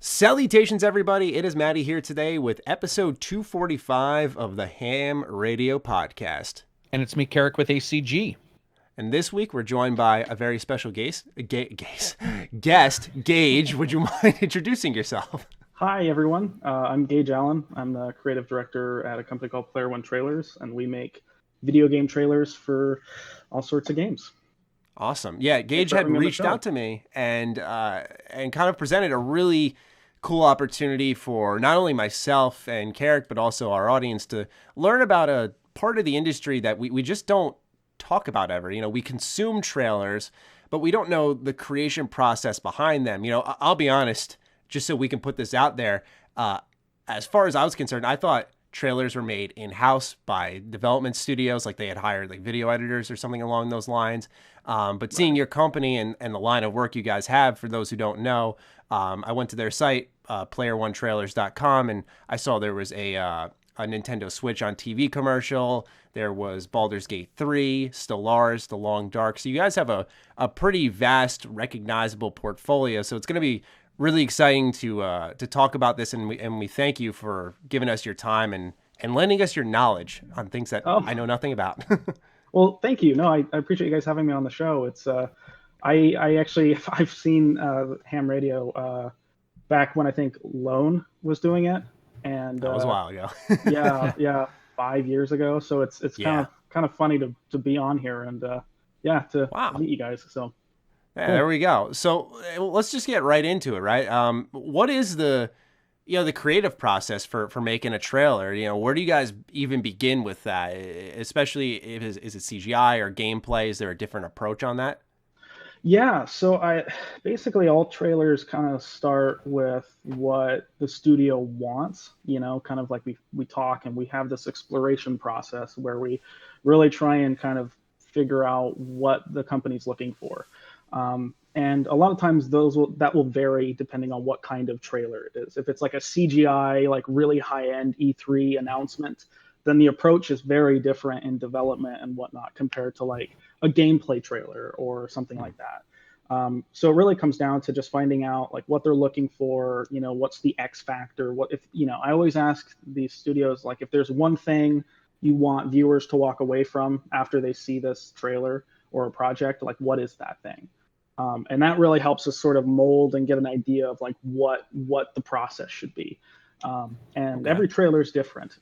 Salutations, everybody. It is Matty here today with episode 245 of the H.A.M Radio Podcast. And it's me, Karak with ACG. And this week we're joined by a very special guest, Gage. Would you mind introducing yourself? Hi, everyone. I'm Gage Allen. I'm the creative director at a company called Player One Trailers, and we make video game trailers for all sorts of games. Awesome. Yeah, Gage had reached out to me and kind of presented a really cool opportunity for not only myself and Karak, but also our audience to learn about a part of the industry that we just don't talk about ever. You know, we consume trailers, but we don't know the creation process behind them. You know, I'll be honest, just so we can put this out there, as far as I was concerned, I thought trailers were made in-house by development studios, like they had hired like video editors or something along those lines. But seeing your company and the line of work you guys have, for those who don't know, I went to their site, player1trailers.com, and I saw there was a Nintendo Switch on TV commercial. There was Baldur's Gate 3, Stellaris, The Long Dark. So you guys have a pretty vast, recognizable portfolio. So it's going to be really exciting to talk about this, and we thank you for giving us your time and lending us your knowledge on things that I know nothing about. Well, thank you. No, I appreciate you guys having me on the show. It's I've seen Ham Radio back when I think Lone was doing it, and that was a while ago. yeah, 5 years ago. So it's kind of funny to be on here and to meet you guys. So. Yeah, there we go. So let's just get right into it, right? What is the creative process for making a trailer? You know, where do you guys even begin with that? Especially if is it CGI or gameplay? Is there a different approach on that? Yeah, so basically all trailers kind of start with what the studio wants, you know, kind of like we talk and we have this exploration process where we really try and kind of figure out what the company's looking for. And a lot of times that will vary depending on what kind of trailer it is. If it's like a CGI, like really high-end E3 announcement, then the approach is very different in development and whatnot compared to like a gameplay trailer or something like that. So it really comes down to just finding out like what they're looking for, you know, what's the X factor, I always ask these studios, like if there's one thing you want viewers to walk away from after they see this trailer or a project, like what is that thing? And that really helps us sort of mold and get an idea of like what the process should be. Every trailer is different,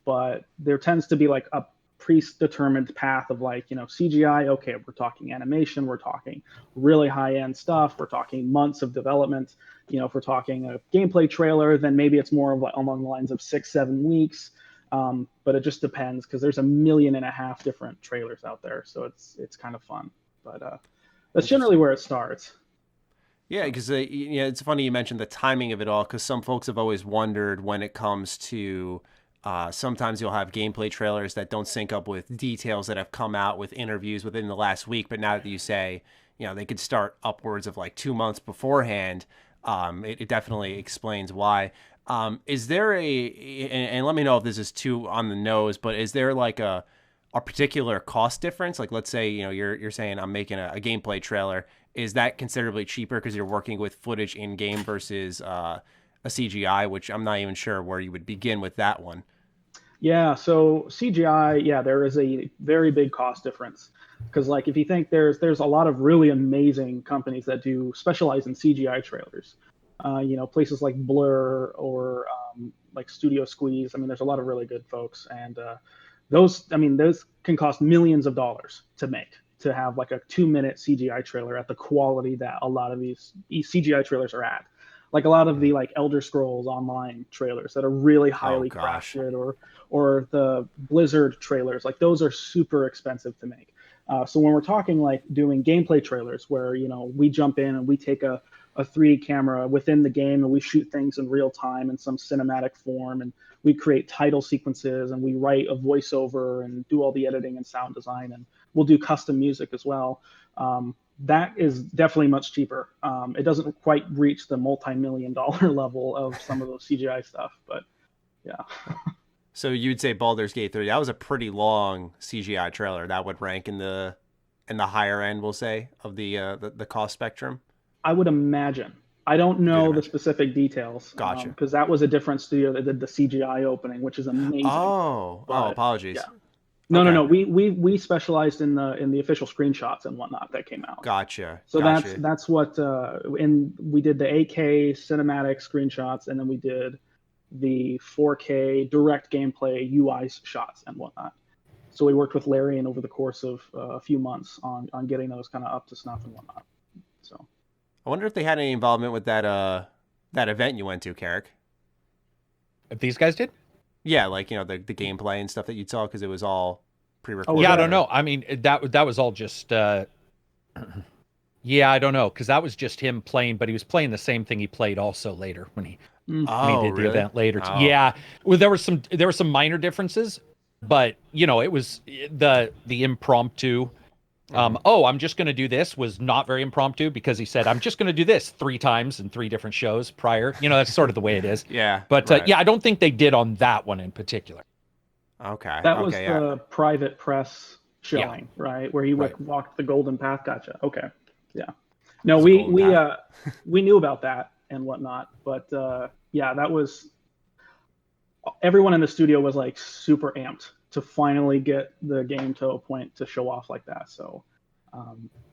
but there tends to be like a predetermined path of like, you know, CGI, okay, we're talking animation, we're talking really high-end stuff, we're talking months of development. You know, if we're talking a gameplay trailer, then maybe it's more of like along the lines of 6-7 weeks. But it just depends because there's 1.5 million different trailers out there, so it's kind of fun. But that's generally where it starts. Yeah, because it's funny you mentioned the timing of it all, because some folks have always wondered when it comes to sometimes you'll have gameplay trailers that don't sync up with details that have come out with interviews within the last week. But now that you say, you know, they could start upwards of like 2 months beforehand, it definitely explains why. Is there and let me know if this is too on the nose, but is there like a particular cost difference? Like, let's say, you know, you're saying I'm making a gameplay trailer. Is that considerably cheaper because you're working with footage in game versus a CGI, which I'm not even sure where you would begin with that one. Yeah, so CGI, there is a very big cost difference because like if you think there's a lot of really amazing companies that do specialize in CGI trailers. You know, places like Blur or like Studio Squeeze. I mean, there's a lot of really good folks, and those can cost millions of dollars to make, to have like a 2-minute CGI trailer at the quality that a lot of these CGI trailers are at. Like a lot of the like Elder Scrolls Online trailers that are really highly crafted, or the Blizzard trailers, like those are super expensive to make. So when we're talking like doing gameplay trailers where, you know, we jump in and we take a 3D camera within the game and we shoot things in real time in some cinematic form, and we create title sequences and we write a voiceover and do all the editing and sound design, and we'll do custom music as well. That is definitely much cheaper. It doesn't quite reach the multi-million-dollar level of some of those CGI stuff, but yeah. So you'd say Baldur's Gate 3, that was a pretty long CGI trailer. That would rank in the higher end, we'll say, of the cost spectrum. I would imagine. I don't know the specific details. Gotcha. Because that was a different studio that did the CGI opening, which is amazing. Apologies. Yeah. No. We specialized in the official screenshots and whatnot that came out. Gotcha. So that's what we did the 8K cinematic screenshots, and then we did the 4K direct gameplay UI shots and whatnot. So we worked with Larry and over the course of a few months on getting those kind of up to snuff and whatnot. So I wonder if they had any involvement with that event you went to, Karak. If these guys did? Yeah, like, you know, the gameplay and stuff that you saw, because it was all pre-recorded. Yeah, I don't know. I mean, that was all just yeah, I don't know, because that was just him playing, but he was playing the same thing he played also later when he did the event later. Yeah, well, there were some minor differences, but you know, it was the impromptu. I'm just going to do this was not very impromptu, because he said, I'm just going to do this 3 times in 3 different shows prior. You know, that's sort of the way it is. Yeah. But right. yeah, I don't think they did on that one in particular. Okay. That was the private press showing, right? Where he walked the golden path. Gotcha. Okay. Yeah. No, we knew about that and whatnot, but yeah, that was, everyone in the studio was like super amped to finally get the game to a point to show off like that. So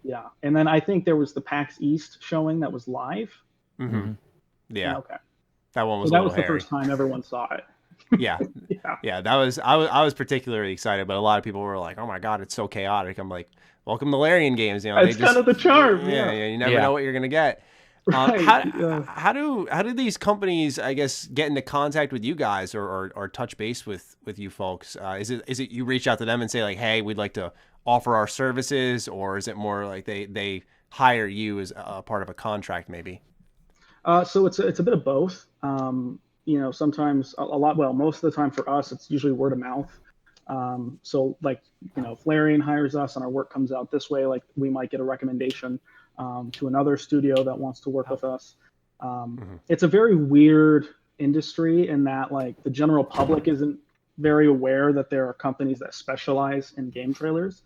yeah. And then I think there was the PAX East showing that was live. Mm-hmm. Yeah. Okay. That one was so that was hairy. the first time everyone saw it. Yeah. Yeah. That was, I was particularly excited, but a lot of people were like, oh my God, it's so chaotic. I'm like, welcome to Larian Games. You know, it's kind of the charm. Yeah. You never know what you're going to get. Right, how do these companies, I guess, get into contact with you guys or touch base with you folks? Is it you reach out to them and say like, hey, we'd like to offer our services, or is it more like they hire you as a part of a contract maybe? So it's a bit of both. You know, sometimes most of the time for us, it's usually word of mouth. So like, you know, if Larian hires us and our work comes out this way, like we might get a recommendation to another studio that wants to work with us. It's a very weird industry in that like the general public isn't very aware that there are companies that specialize in game trailers.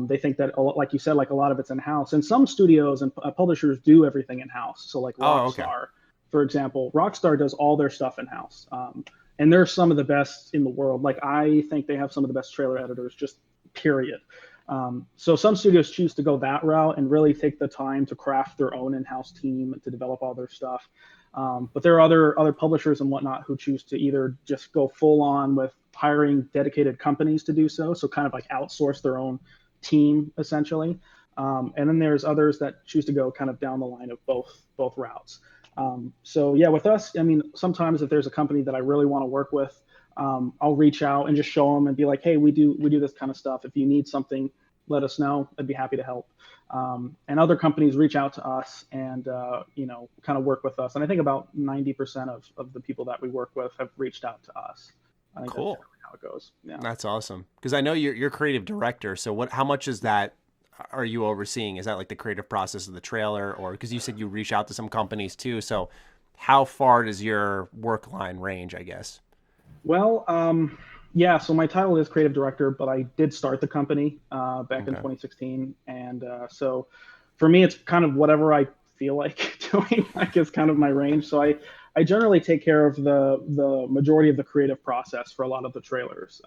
They think that, like you said, like a lot of it's in-house, and some studios and publishers do everything in-house. So like Rockstar, for example, Rockstar does all their stuff in-house. And they're some of the best in the world. Like I think they have some of the best trailer editors, just period. So some studios choose to go that route and really take the time to craft their own in-house team and to develop all their stuff. But there are other publishers and whatnot who choose to either just go full on with hiring dedicated companies to do so. So kind of like outsource their own team essentially. And then there's others that choose to go kind of down the line of both routes. So yeah, with us, I mean, sometimes if there's a company that I really want to work with, I'll reach out and just show them and be like, hey, we do this kind of stuff. If you need something, let us know. I'd be happy to help. And other companies reach out to us and, you know, kind of work with us. And I think about 90% of the people that we work with have reached out to us. I think cool. That's how it goes. Yeah. That's awesome. Because I know you're creative director. So how much is that? Are you overseeing? Is that like the creative process of the trailer, or because you said you reach out to some companies too? So how far does your work line range, I guess? Well, yeah, so my title is creative director, but I did start the company back in 2016. And so for me, it's kind of whatever I feel like doing, like is kind of my range. So I generally take care of the majority of the creative process for a lot of the trailers.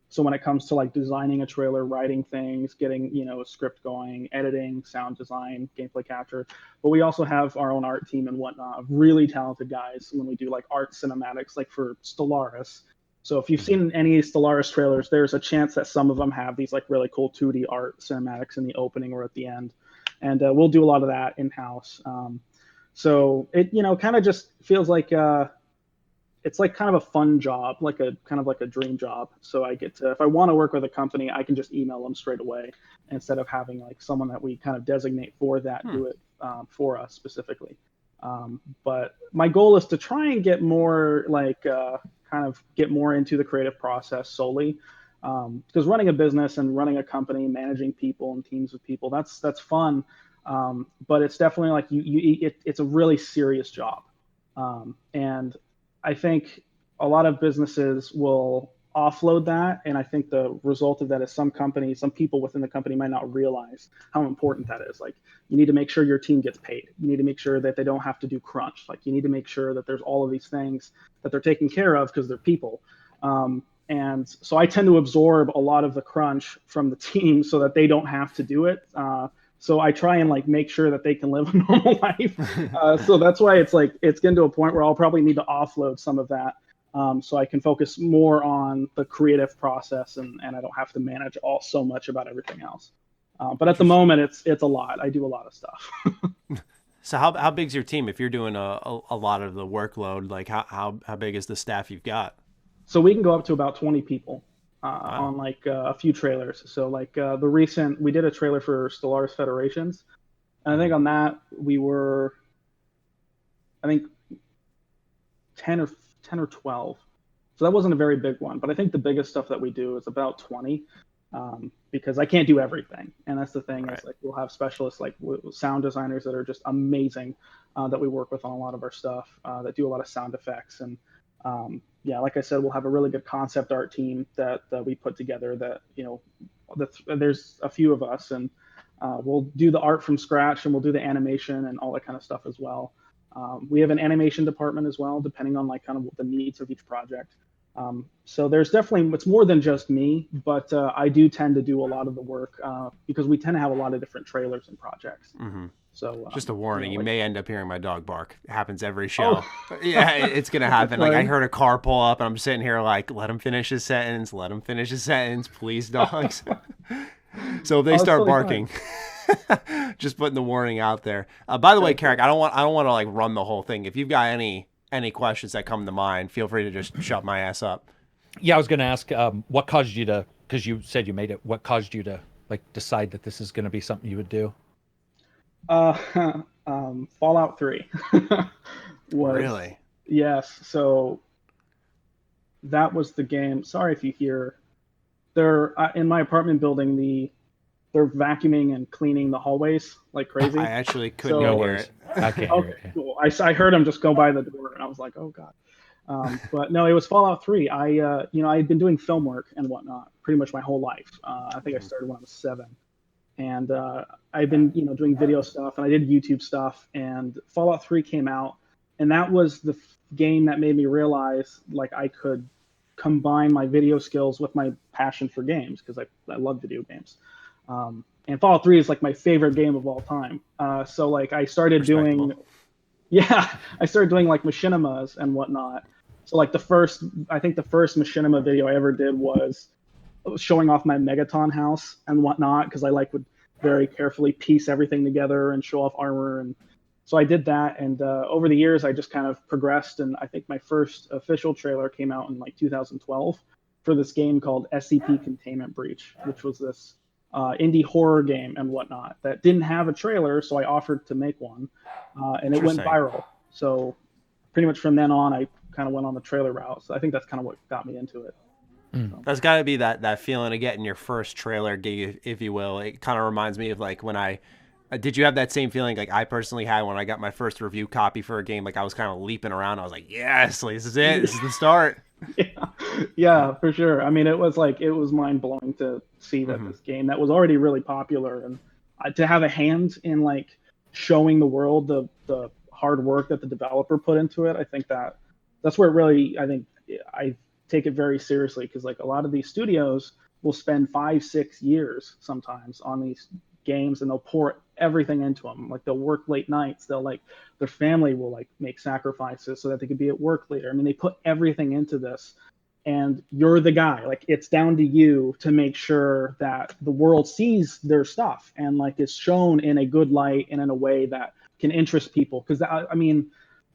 So when it comes to like designing a trailer, writing things, getting, you know, a script going, editing, sound design, gameplay capture, but we also have our own art team and whatnot, really talented guys when we do like art cinematics, like for Stellaris. So if you've seen any Stellaris trailers, there's a chance that some of them have these like really cool 2D art cinematics in the opening or at the end. And we'll do a lot of that in-house. So it, you know, kind of just feels like it's like kind of a fun job, like a kind of like a dream job. So I get to, if I want to work with a company, I can just email them straight away instead of having like someone that we kind of designate for that do it for us specifically. But my goal is to try and get more like kind of get more into the creative process solely. Because running a business and running a company, managing people and teams of people, that's fun. But it's definitely like it's a really serious job. And I think a lot of businesses will offload that. And I think the result of that is some people within the company might not realize how important that is. Like, you need to make sure your team gets paid. You need to make sure that they don't have to do crunch. Like, you need to make sure that there's all of these things that they're taken care of because they're people. And so I tend to absorb a lot of the crunch from the team so that they don't have to do it. So I try and like make sure that they can live a normal life. So that's why it's getting to a point where I'll probably need to offload some of that. So I can focus more on the creative process and I don't have to manage so much about everything else. But at the moment, it's a lot. I do a lot of stuff. So how big's your team if you're doing a lot of the workload? Like how big is the staff you've got? So we can go up to about 20 people on like a few trailers. So like we did a trailer for Stellaris Federations. And I think on that we were, 10 or 12. So that wasn't a very big one, but I think the biggest stuff that we do is about 20 because I can't do everything. And that's the thing. Right. Is like we'll have specialists like sound designers that are just amazing that we work with on a lot of our stuff that do a lot of sound effects. And like I said, we'll have a really good concept art team that we put together that, there's a few of us and we'll do the art from scratch and we'll do the animation and all that kind of stuff as well. We have an animation department as well, depending on like kind of the needs of each project. So there's definitely, it's more than just me, but I do tend to do a lot of the work because we tend to have a lot of different trailers and projects. Mm-hmm. So just a warning, you may end up hearing my dog bark. It happens every show. Oh. Yeah, it's going to happen. Like I heard a car pull up and I'm sitting here like, let him finish his sentence. Please, dogs. So if they start barking, just putting the warning out there. By the way, Karak, I don't want to like run the whole thing. If you've got any questions that come to mind, feel free to just shut my ass up. Yeah, I was going to ask, what caused you to, because you said you made it, what caused you to like decide that this is going to be something you would do? Fallout 3 was really? Yes. So that was the game. Sorry if you hear. They're in my apartment building. They're vacuuming and cleaning the hallways like crazy. I actually couldn't hear it. I can't hear it. Cool. I heard them just go by the door, and I was like, "Oh God!" But no, it was Fallout 3. I had been doing film work and whatnot pretty much my whole life. I think I started when I was 7, and I've been doing video stuff, and I did YouTube stuff. And Fallout 3 came out, and that was the game that made me realize like I could combine my video skills with my passion for games because I love video games. And Fallout 3 is like my favorite game of all time. So like I started doing like Machinimas and whatnot. So like the first Machinima video I ever did was showing off my Megaton house and whatnot because I would very carefully piece everything together and show off armor. And so I did that. And over the years, I just kind of progressed. And I think my first official trailer came out in like 2012 for this game called SCP Containment Breach, which was this indie horror game and whatnot that didn't have a trailer. So I offered to make one and it went viral. So pretty much from then on, I kind of went on the trailer route. So I think that's kind of what got me into it. So. That's got to be that feeling of getting your first trailer gig, if you will. It kind of reminds me of like when did you have that same feeling like I personally had when I got my first review copy for a game? Like I was kind of leaping around. I was like, yes, like, this is it. This is the start. Yeah, for sure. I mean, it was mind blowing to see that this game that was already really popular and to have a hand in like showing the world the hard work that the developer put into it. I think that's where it really, I take it very seriously because like a lot of these studios will spend 5-6 years sometimes on these games and they'll pour everything into them. Like they'll work late nights. They'll their family will make sacrifices so that they could be at work later. I mean, they put everything into this and you're the guy. Like it's down to you to make sure that the world sees their stuff and it's shown in a good light and in a way that can interest people. Because I mean,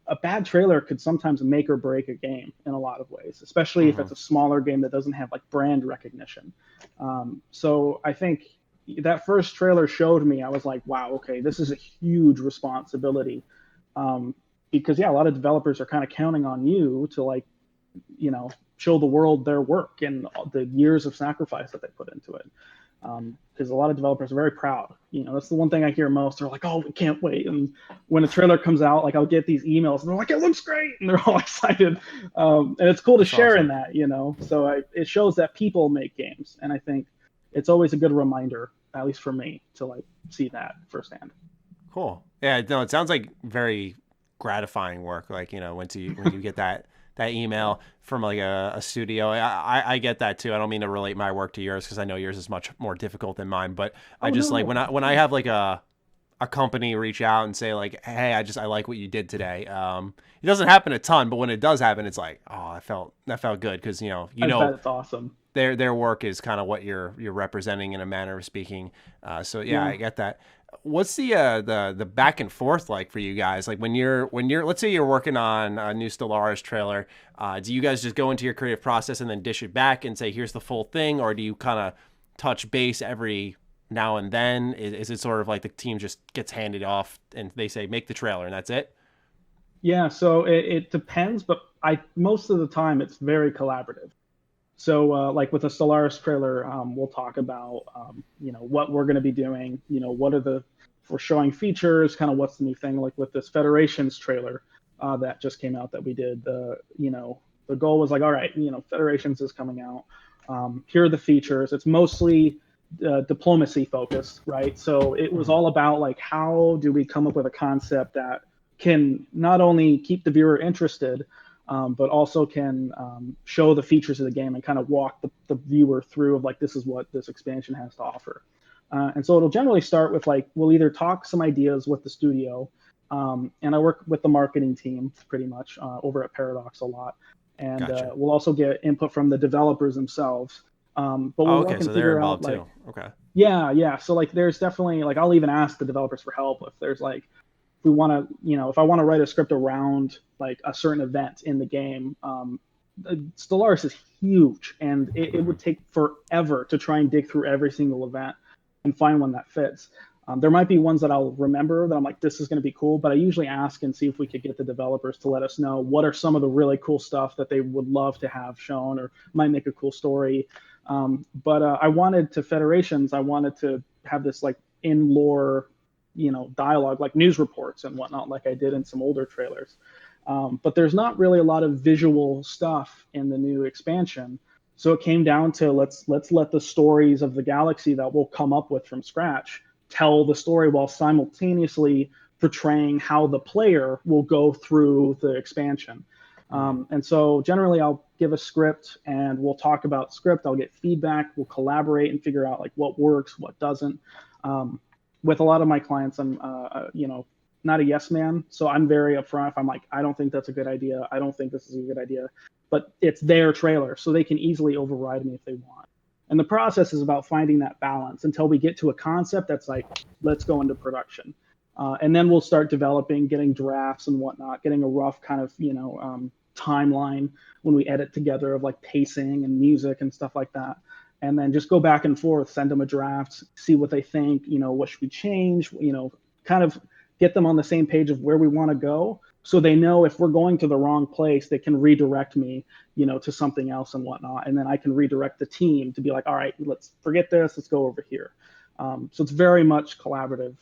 a bad trailer could sometimes make or break a game in a lot of ways, especially if it's a smaller game that doesn't have brand recognition. So I think that first trailer showed me, I was like, wow, okay, this is a huge responsibility. Because a lot of developers are kind of counting on you to show the world their work and the years of sacrifice that they put into it. because a lot of developers are very proud. That's the one thing I hear most. They're like, "Oh, we can't wait!" And when a trailer comes out, like I'll get these emails, and they're like, "It looks great," and they're all excited. And it's cool to share in that, So it shows that people make games, and I think it's always a good reminder, at least for me, to like see that firsthand. Cool. Yeah. No, it sounds like very gratifying work. Like when you get that email from like a studio. I get that too. I don't mean to relate my work to yours because I know yours is much more difficult than mine, but I just like when I have like a company reach out and say like, "Hey, I like what you did today." It doesn't happen a ton, but when it does happen, it's like, "Oh, that felt good," because that's awesome. Their work is kind of what you're representing in a manner of speaking. So yeah, I get that. What's the back and forth like for you guys? Like when you're let's say you're working on a new Stellaris trailer, do you guys just go into your creative process and then dish it back and say, "Here's the full thing," or do you kind of touch base every now and then? Is it sort of like the team just gets handed off and they say, "Make the trailer," and that's it? Yeah, so it depends, but most of the time it's very collaborative. So like with the Stellaris trailer, we'll talk about what we're going to be doing, what are if we're showing features, kind of what's the new thing. Like with this Federations trailer that just came out that we did, the goal was like, all right, Federations is coming out. Here are the features. It's mostly diplomacy focused, right? So it was all about like, how do we come up with a concept that can not only keep the viewer interested, but also can show the features of the game and kind of walk the viewer through of like, this is what this expansion has to offer. And so it'll generally start with like, we'll either talk some ideas with the studio, and I work with the marketing team pretty much over at Paradox a lot. And Gotcha. We'll also get input from the developers themselves. But we'll okay, so they're involved too. Okay. Yeah. So like, there's definitely like, I'll even ask the developers for help if there's like, if I want to write a script around like a certain event in the game. Stellaris is huge, and it would take forever to try and dig through every single event and find one that fits. There might be ones that I'll remember that I'm like, this is going to be cool, but I usually ask and see if we could get the developers to let us know what are some of the really cool stuff that they would love to have shown or might make a cool story. But I wanted to have this like in lore, dialogue, like news reports and whatnot, like I did in some older trailers. But there's not really a lot of visual stuff in the new expansion. So it came down to let's let the stories of the galaxy that we'll come up with from scratch tell the story while simultaneously portraying how the player will go through the expansion. And so generally I'll give a script and we'll talk about script. I'll get feedback. We'll collaborate and figure out like what works, what doesn't. With a lot of my clients, I'm, not a yes man. So I'm very upfront. If I'm like, I don't think that's a good idea. I don't think this is a good idea, but it's their trailer. So they can easily override me if they want. And the process is about finding that balance until we get to a concept that's like, let's go into production. And then we'll start developing, getting drafts and whatnot, getting a rough kind of, timeline when we edit together of like pacing and music and stuff like that. And then just go back and forth, send them a draft, see what they think, what should we change, kind of get them on the same page of where we want to go. So they know if we're going to the wrong place, they can redirect me, to something else and whatnot. And then I can redirect the team to be like, all right, let's forget this. Let's go over here. So it's very much collaborative.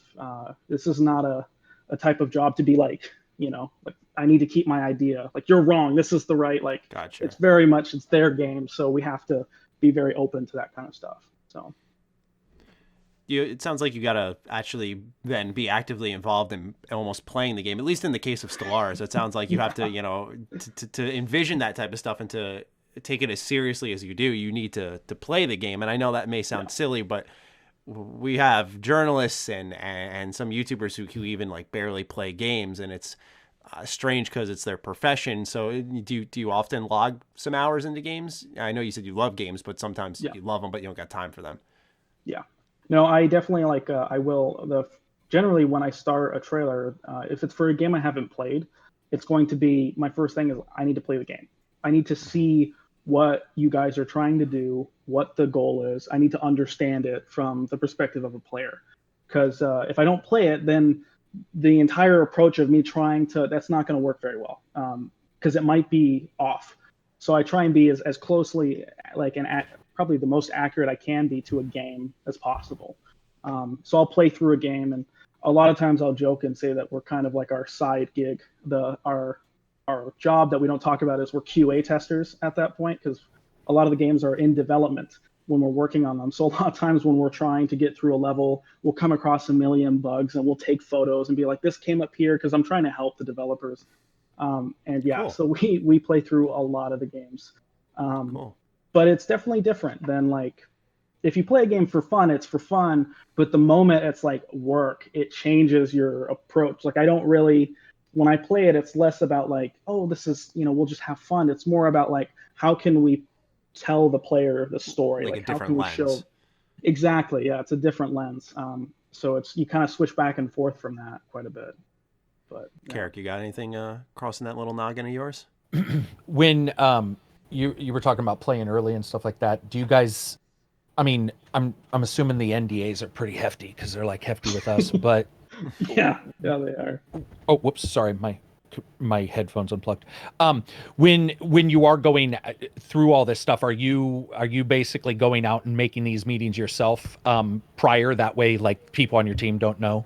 This is not a type of job to be like, like I need to keep my idea. Like, you're wrong. This is the right, like, Gotcha. It's very much, it's their game. So we have to be very open to that kind of stuff. So. It sounds like you got to actually then be actively involved in almost playing the game, at least in the case of Stellaris. It sounds like you have to, to envision that type of stuff and to take it as seriously as you do, you need to play the game. And I know that may sound silly, but we have journalists and some YouTubers who even like barely play games, and it's strange because it's their profession. So do you often log some hours into games? I know you said you love games, but sometimes you love them, but you don't got time for them. Yeah. No, I definitely I will. Generally, when I start a trailer, if it's for a game I haven't played, it's going to be, my first thing is I need to play the game. I need to see what you guys are trying to do, what the goal is. I need to understand it from the perspective of a player. Because if I don't play it, then the entire approach of me that's not going to work very well. Because it might be off. So I try and be as closely like probably the most accurate I can be to a game as possible. So I'll play through a game, and a lot of times I'll joke and say that we're kind of like our side gig. Our job that we don't talk about is we're QA testers at that point, because a lot of the games are in development when we're working on them. So a lot of times when we're trying to get through a level, we'll come across a million bugs and we'll take photos and be like, this came up here, because I'm trying to help the developers. Cool. So we play through a lot of the games. Cool. But it's definitely different than like, if you play a game for fun, it's for fun. But the moment it's like work, it changes your approach. Like I don't really, when I play it, it's less about like, oh, this is, we'll just have fun. It's more about like, how can we tell the player the story? Like a different how can we lens. show? Exactly. Yeah, it's a different lens. So you kind of switch back and forth from that quite a bit. But Karak, you got anything crossing that little noggin of yours? When you were talking about playing early and stuff like that, do you guys? I mean, I'm assuming the NDAs are pretty hefty because they're like hefty with us, but yeah, they are. Oh, whoops, sorry, my headphones unplugged. When you are going through all this stuff, are you basically going out and making these meetings yourself prior? That way, like people on your team don't know,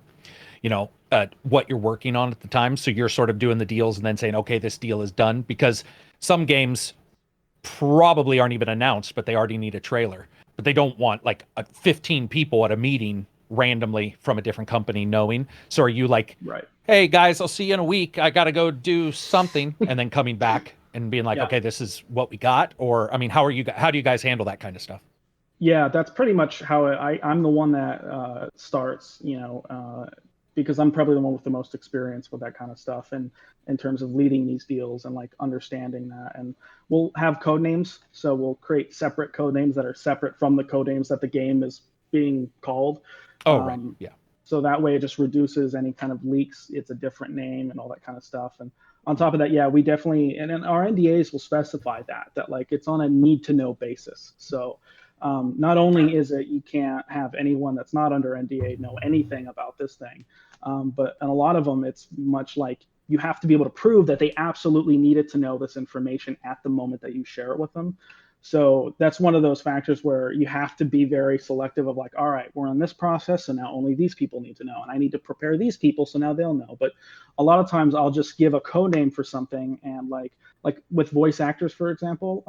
what you're working on at the time. So you're sort of doing the deals and then saying, okay, this deal is done, because some games probably aren't even announced, but they already need a trailer. But they don't want like 15 people at a meeting randomly from a different company knowing. So are you like, right, hey guys, I'll see you in a week, I gotta go do something, and then coming back and being like, yeah, okay, this is what we got? Or I mean, how do you guys handle that kind of stuff? Yeah, that's pretty much how I'm the one that starts, because I'm probably the one with the most experience with that kind of stuff, and in terms of leading these deals and like understanding that. And we'll have code names, so we'll create separate code names that are separate from the code names that the game is being called. Oh, right, yeah. So that way it just reduces any kind of leaks. It's a different name and all that kind of stuff. And on top of that, yeah, we definitely, and our NDAs will specify that like it's on a need to know basis. So not only is it you can't have anyone that's not under NDA know anything about this thing, but in a lot of them, it's much like you have to be able to prove that they absolutely needed to know this information at the moment that you share it with them. So that's one of those factors where you have to be very selective of like, all right, we're in this process, so now only these people need to know, and I need to prepare these people so now they'll know. But a lot of times I'll just give a code name for something, and like with voice actors, for example,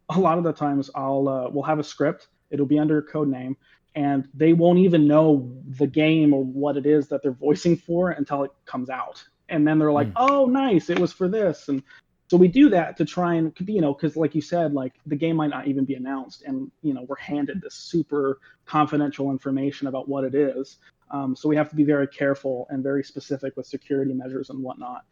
a lot of the times we'll have a script, it'll be under a code name, and they won't even know the game or what it is that they're voicing for until it comes out. And then they're like, oh, nice, it was for this. And so we do that to try and, because like you said, like the game might not even be announced, and we're handed this super confidential information about what it is. So we have to be very careful and very specific with security measures and whatnot.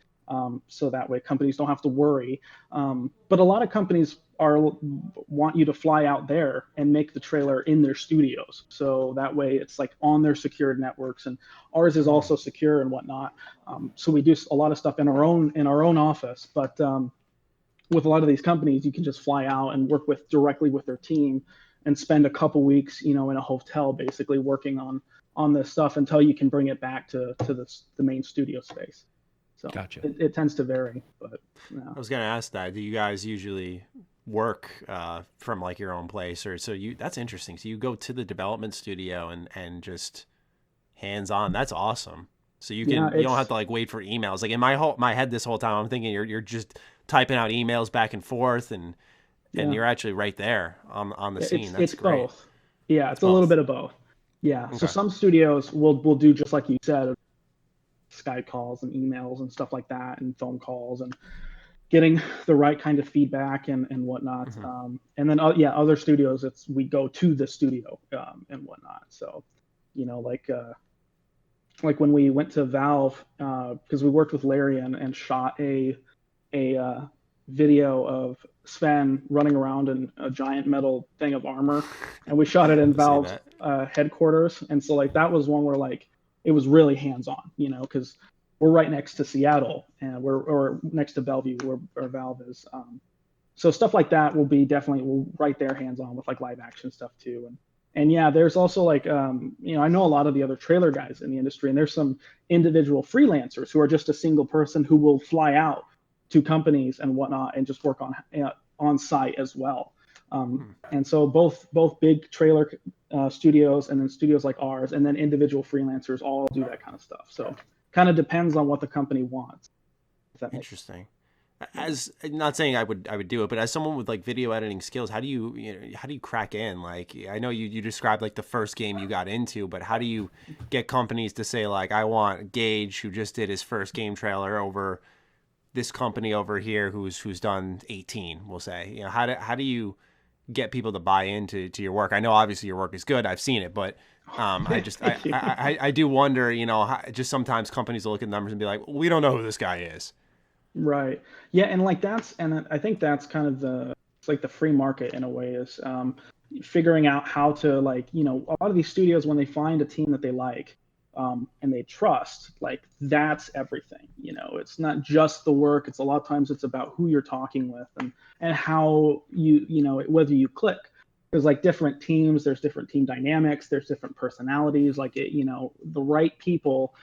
So that way companies don't have to worry. But a lot of companies want you to fly out there and make the trailer in their studios. So that way it's like on their secured networks, and ours is also secure and whatnot. So we do a lot of stuff in our own office, but with a lot of these companies, you can just fly out and work directly with their team and spend a couple weeks, in a hotel, basically working on this stuff until you can bring it back to the main studio space. So gotcha. It tends to vary, but I was going to ask that. Do you guys usually work from like your own place, or that's interesting. So you go to the development studio and just hands on. That's awesome. So you don't have to like wait for emails. Like in my head this whole time, I'm thinking you're just typing out emails back and forth, and you're actually right there on the scene. That's great. Both. Yeah, it's a little bit of both. Yeah. Okay. So some studios will do just like you said, Skype calls and emails and stuff like that, and phone calls, and getting the right kind of feedback and whatnot. Mm-hmm. And then other studios, we go to the studio and whatnot. So, like when we went to Valve, because we worked with Larry and shot a video of Sven running around in a giant metal thing of armor, and we shot it in Valve's headquarters. And so like that was one where like it was really hands-on, because we're right next to Seattle, and we're next to Bellevue where Valve is. So stuff like that will be definitely right there hands-on with like live action stuff too. And yeah, there's also like, I know a lot of the other trailer guys in the industry, and there's some individual freelancers who are just a single person who will fly out to companies and whatnot and just work on site as well. And so both big trailer studios and then studios like ours and then individual freelancers all do that kind of stuff. So kind of depends on what the company wants. Interesting. As not saying I would do it, but as someone with like video editing skills, how do you crack in? Like, I know you described like the first game you got into, but how do you get companies to say like, I want Gage, who just did his first game trailer, over this company over here who's done 18, we'll say. You know, how do you get people to buy into your work? I know obviously your work is good. I've seen it, but I do wonder, you know, just sometimes companies will look at numbers and be like, we don't know who this guy is. Right. Yeah, and like I think that's kind of it's like the free market in a way, is figuring out how to, like, you know, a lot of these studios, when they find a team that they like and they trust, like, that's everything. You know, it's not just the work. It's a lot of times it's about who you're talking with and how you know, whether you click. Because like different teams, there's different team dynamics, there's different personalities, like it, you know, the right people.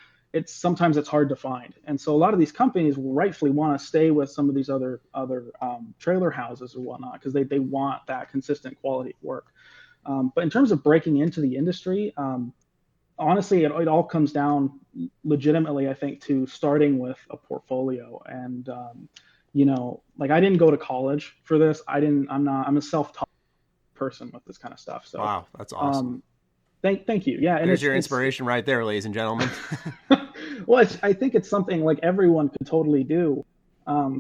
Sometimes it's hard to find, and so a lot of these companies will rightfully want to stay with some of these other trailer houses or whatnot, because they want that consistent quality of work. But in terms of breaking into the industry, honestly, it all comes down legitimately, I think, to starting with a portfolio. And you know, like, I didn't go to college for this. I'm a self-taught person with this kind of stuff. So wow, that's awesome. Thank you. Yeah, and there's your inspiration right there, ladies and gentlemen. Well, I think it's something like everyone could totally do,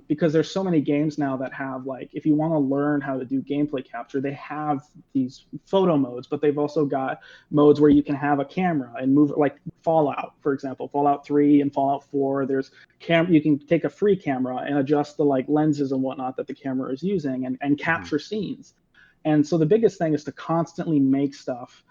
because there's so many games now that have, like, if you want to learn how to do gameplay capture, they have these photo modes, but they've also got modes where you can have a camera and move, like Fallout, for example, Fallout 3 and Fallout 4. There's you can take a free camera and adjust the, like, lenses and whatnot that the camera is using and capture scenes. And so the biggest thing is to constantly make stuff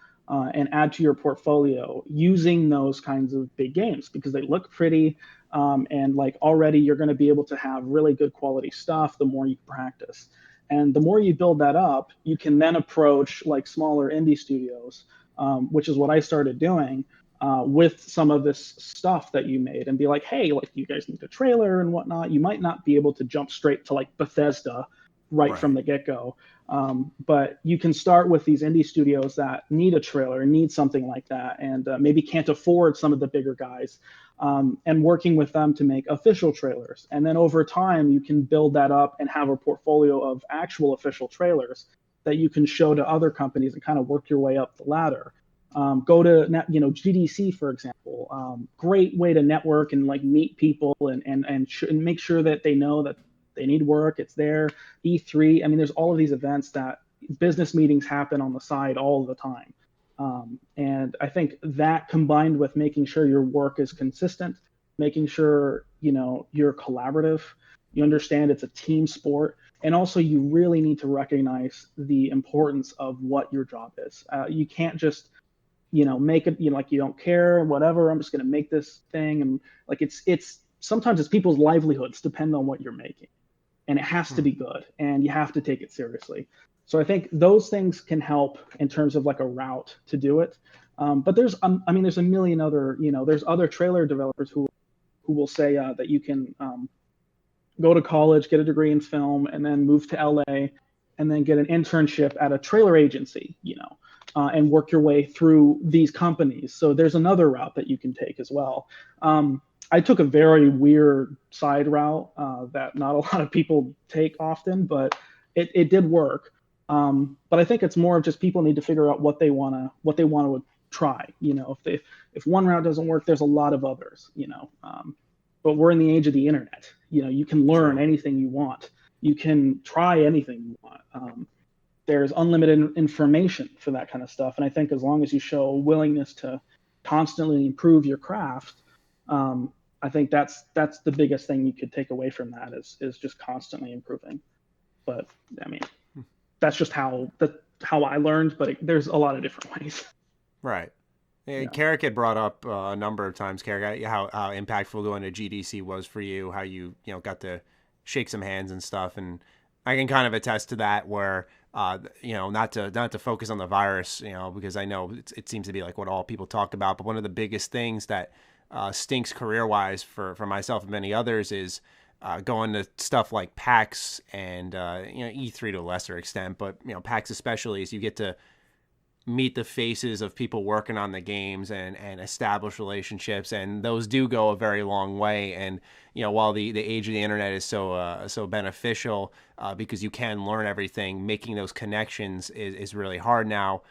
and add to your portfolio using those kinds of big games, because they look pretty, and like already you're going to be able to have really good quality stuff the more you practice. And the more you build that up, you can then approach like smaller indie studios, which is what I started doing with some of this stuff that you made, and be like, hey, like, you guys need a trailer and whatnot. You might not be able to jump straight to like Bethesda right from the get-go. But you can start with these indie studios that need a trailer, need something like that, and maybe can't afford some of the bigger guys, and working with them to make official trailers. And then over time, you can build that up and have a portfolio of actual official trailers that you can show to other companies and kind of work your way up the ladder. Go to, you know, GDC, for example. Great way to network and like meet people and make sure that they know that they need work. It's there. E3. I mean, there's all of these events that business meetings happen on the side all the time. And I think that, combined with making sure your work is consistent, making sure, you know, you're collaborative, you understand it's a team sport, and also you really need to recognize the importance of what your job is. You can't just, you know, make it, you know, like, you don't care, whatever, I'm just going to make this thing. And like, it's sometimes it's people's livelihoods depend on what you're making. And it has to be good, and you have to take it seriously. So I think those things can help in terms of like a route to do it. But there's a million other, you know, there's other trailer developers who will say that you can go to college, get a degree in film, and then move to LA, and then get an internship at a trailer agency, you know, and work your way through these companies. So there's another route that you can take as well. I took a very weird side route that not a lot of people take often, but it did work. But I think it's more of just people need to figure out what they want to try. You know, if one route doesn't work, there's a lot of others. You know, but we're in the age of the internet. You know, you can learn anything you want. You can try anything you want. There's unlimited information for that kind of stuff, and I think as long as you show a willingness to constantly improve your craft, I think that's the biggest thing you could take away from that is just constantly improving. But I mean, that's just how I learned, but there's a lot of different ways. Right. Yeah. Karak had brought up a number of times, Karak, how impactful going to GDC was for you, how you got to shake some hands and stuff. And I can kind of attest to that, where, not to focus on the virus, because I know it seems to be like what all people talk about. But one of the biggest things that stinks career-wise for myself and many others is going to stuff like PAX and E3 to a lesser extent, but PAX especially, is you get to meet the faces of people working on the games and establish relationships, and those do go a very long way. And while the age of the internet is so beneficial because you can learn everything, making those connections is really hard now.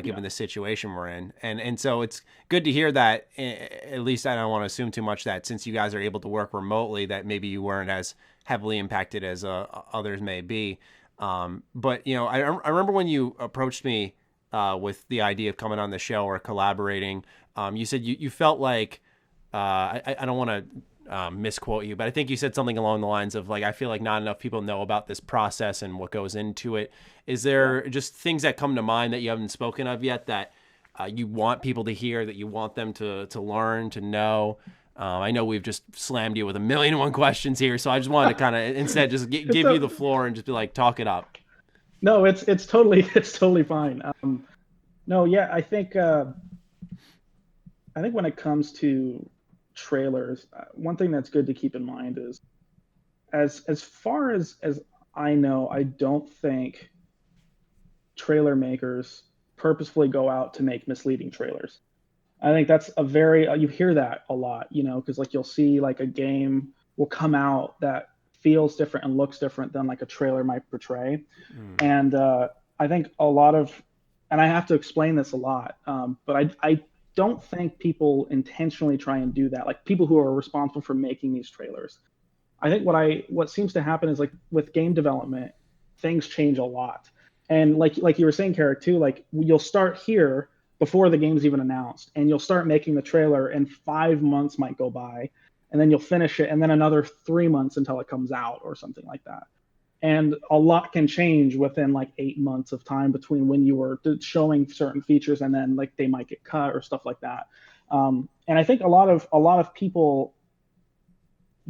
Given the situation we're in. And so it's good to hear that, at least I don't want to assume too much, that since you guys are able to work remotely, that maybe you weren't as heavily impacted as others may be. But, I remember when you approached me with the idea of coming on the show or collaborating, you said you felt like, I don't want to misquote you, but I think you said something along the lines of like, I feel like not enough people know about this process and what goes into it. Is there just things that come to mind that you haven't spoken of yet that you want people to hear, that you want them to learn, to know? I know we've just slammed you with 1,000,001 questions here, so I just wanted to kind of instead just give you the floor and just be like, talk it up. No, it's totally fine. No, yeah, I think when it comes to trailers, one thing that's good to keep in mind is, as far as I know, I don't think trailer makers purposefully go out to make misleading trailers. I think that's a very you hear that a lot, because like you'll see like a game will come out that feels different and looks different than like a trailer might portray. And I think a lot of, and I have to explain this a lot, but I don't think people intentionally try and do that. Like people who are responsible for making these trailers. I think what seems to happen is like with game development, things change a lot. And like you were saying, Karak, too, like you'll start here before the game's even announced, and you'll start making the trailer, and 5 months might go by, and then you'll finish it, and then another 3 months until it comes out or something like that. And a lot can change within like 8 months of time between when you were showing certain features and then like they might get cut or stuff like that. And I think a lot of people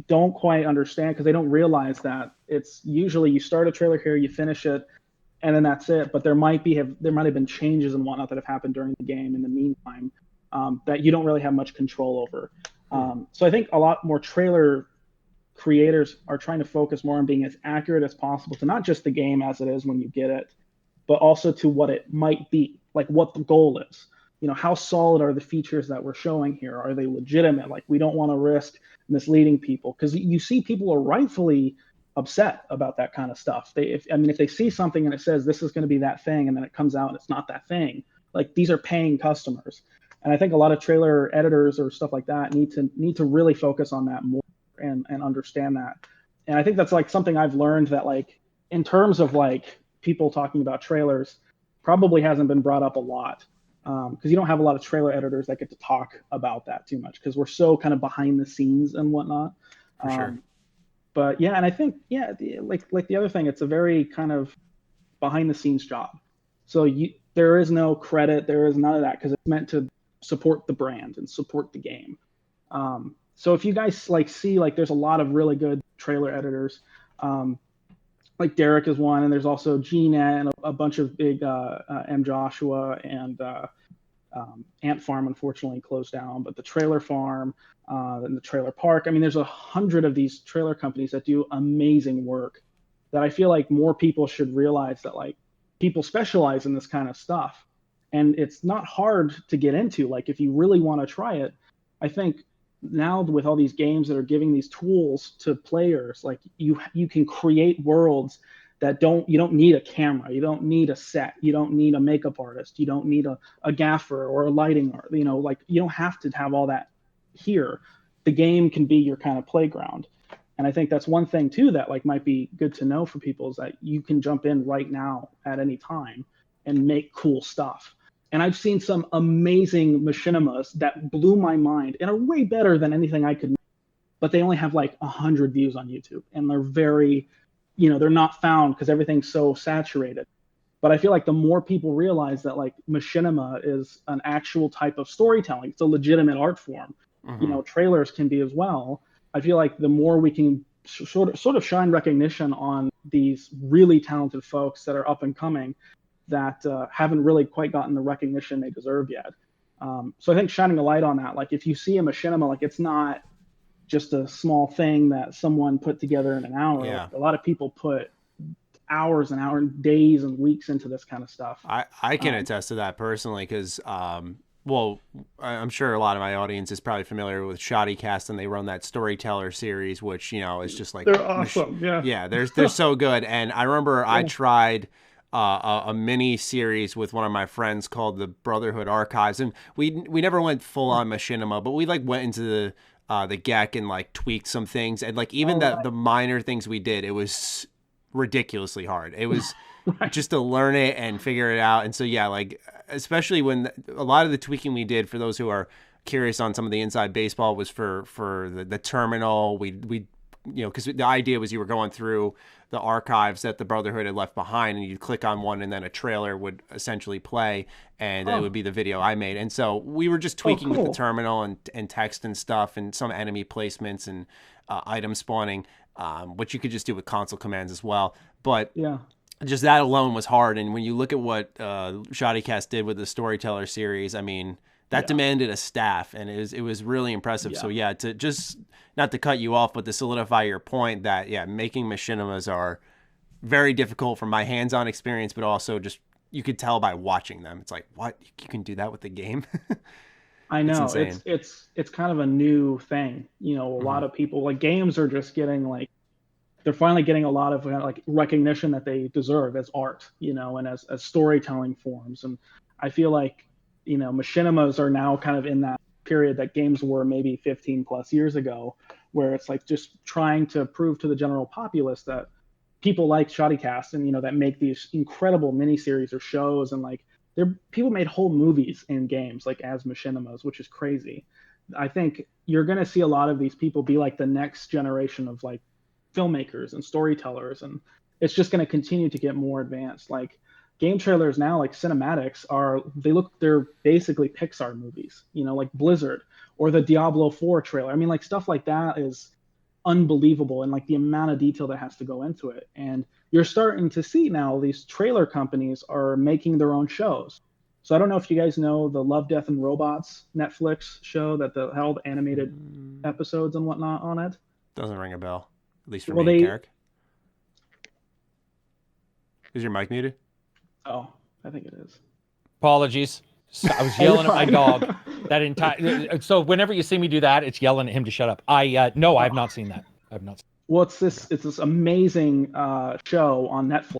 don't quite understand, because they don't realize that it's usually you start a trailer here, you finish it, and then that's it. But there might have been changes and whatnot that have happened during the game in the meantime that you don't really have much control over. So I think a lot more trailer creators are trying to focus more on being as accurate as possible to not just the game as it is when you get it, but also to what it might be, like what the goal is. How solid are the features that we're showing here? Are they legitimate? Like, we don't want to risk misleading people, because you see people are rightfully upset about that kind of stuff. If they see something and it says this is going to be that thing, and then it comes out and it's not that thing, like these are paying customers. And I think a lot of trailer editors or stuff like that need to really focus on that more and understand that. And I think that's like something I've learned, that like in terms of like people talking about trailers probably hasn't been brought up a lot, because you don't have a lot of trailer editors that get to talk about that too much, because we're so kind of behind the scenes and whatnot. For sure. But yeah, and I think like the other thing, it's a very kind of behind the scenes job. So there is no credit, there is none of that, because it's meant to support the brand and support the game. So if you guys like see, like there's a lot of really good trailer editors, like Derek is one, and there's also GNet and a bunch of big M Joshua and Ant Farm unfortunately closed down, but the Trailer Farm and the Trailer Park. I mean, there's 100 of these trailer companies that do amazing work that I feel like more people should realize, that like people specialize in this kind of stuff, and it's not hard to get into. Like if you really want to try it, I think now with all these games that are giving these tools to players, like you can create worlds that you don't need a camera, you don't need a set, you don't need a makeup artist, you don't need a gaffer or a lighting art, like you don't have to have all that here. The game can be your kind of playground. And I think that's one thing too that like might be good to know for people, is that you can jump in right now at any time and make cool stuff. And I've seen some amazing machinimas that blew my mind and are way better than anything I could make, but they only have like 100 views on YouTube, and they're very, they're not found because everything's so saturated. But I feel like the more people realize that like machinima is an actual type of storytelling, it's a legitimate art form, trailers can be as well. I feel like the more we can sort of shine recognition on these really talented folks that are up and coming, that haven't really quite gotten the recognition they deserve yet. So I think shining a light on that, like if you see a machinima, like it's not just a small thing that someone put together in an hour. Yeah. Like, a lot of people put hours and hours, days and weeks into this kind of stuff. I can attest to that personally because, well, I'm sure a lot of my audience is probably familiar with Shoddycast, and they run that Storyteller series, which, is just like... They're awesome, yeah. Yeah, they're so good. And I remember I tried a mini series with one of my friends called the Brotherhood Archives, and we never went full on Machinima, but we like went into the GEC and like tweaked some things, and like even the minor things we did, it was ridiculously hard. It was just to learn it and figure it out. And so, yeah, like, especially when a lot of the tweaking we did, for those who are curious on some of the inside baseball, was for the terminal. We because the idea was you were going through the archives that the Brotherhood had left behind, and you'd click on one, and then a trailer would essentially play, and it would be the video I made. And so we were just tweaking with the terminal and text and stuff, and some enemy placements and item spawning, which you could just do with console commands as well. But just that alone was hard. And when you look at what Shoddycast did with the Storyteller series, I mean, that demanded a staff, and it was really impressive. So to just, not to cut you off, but to solidify your point that making machinimas are very difficult from my hands-on experience, but also just you could tell by watching them. It's like, what, you can do that with the game? I know, it's kind of a new thing. A lot of people, like, games are just getting like, they're finally getting a lot of like recognition that they deserve as art, and as storytelling forms. And I feel like, machinimas are now kind of in that period that games were maybe 15 plus years ago, where it's like just trying to prove to the general populace that people like Shoddycast and, that make these incredible miniseries or shows, and like people made whole movies in games like as machinimas, which is crazy. I think you're going to see a lot of these people be like the next generation of like filmmakers and storytellers, and it's just going to continue to get more advanced. Like, game trailers now, like cinematics, they're basically Pixar movies, like Blizzard or the Diablo 4 trailer. I mean, like, stuff like that is unbelievable, and like the amount of detail that has to go into it. And you're starting to see now these trailer companies are making their own shows. So I don't know if you guys know the Love, Death, and Robots Netflix show that held animated episodes and whatnot on it. Doesn't ring a bell, at least for me, Karak. Is your mic muted? Oh, I think it is. Apologies. I was yelling at my dog. So whenever you see me do that, it's yelling at him to shut up. No, I have not seen that. I've not. Well, it's this amazing show on Netflix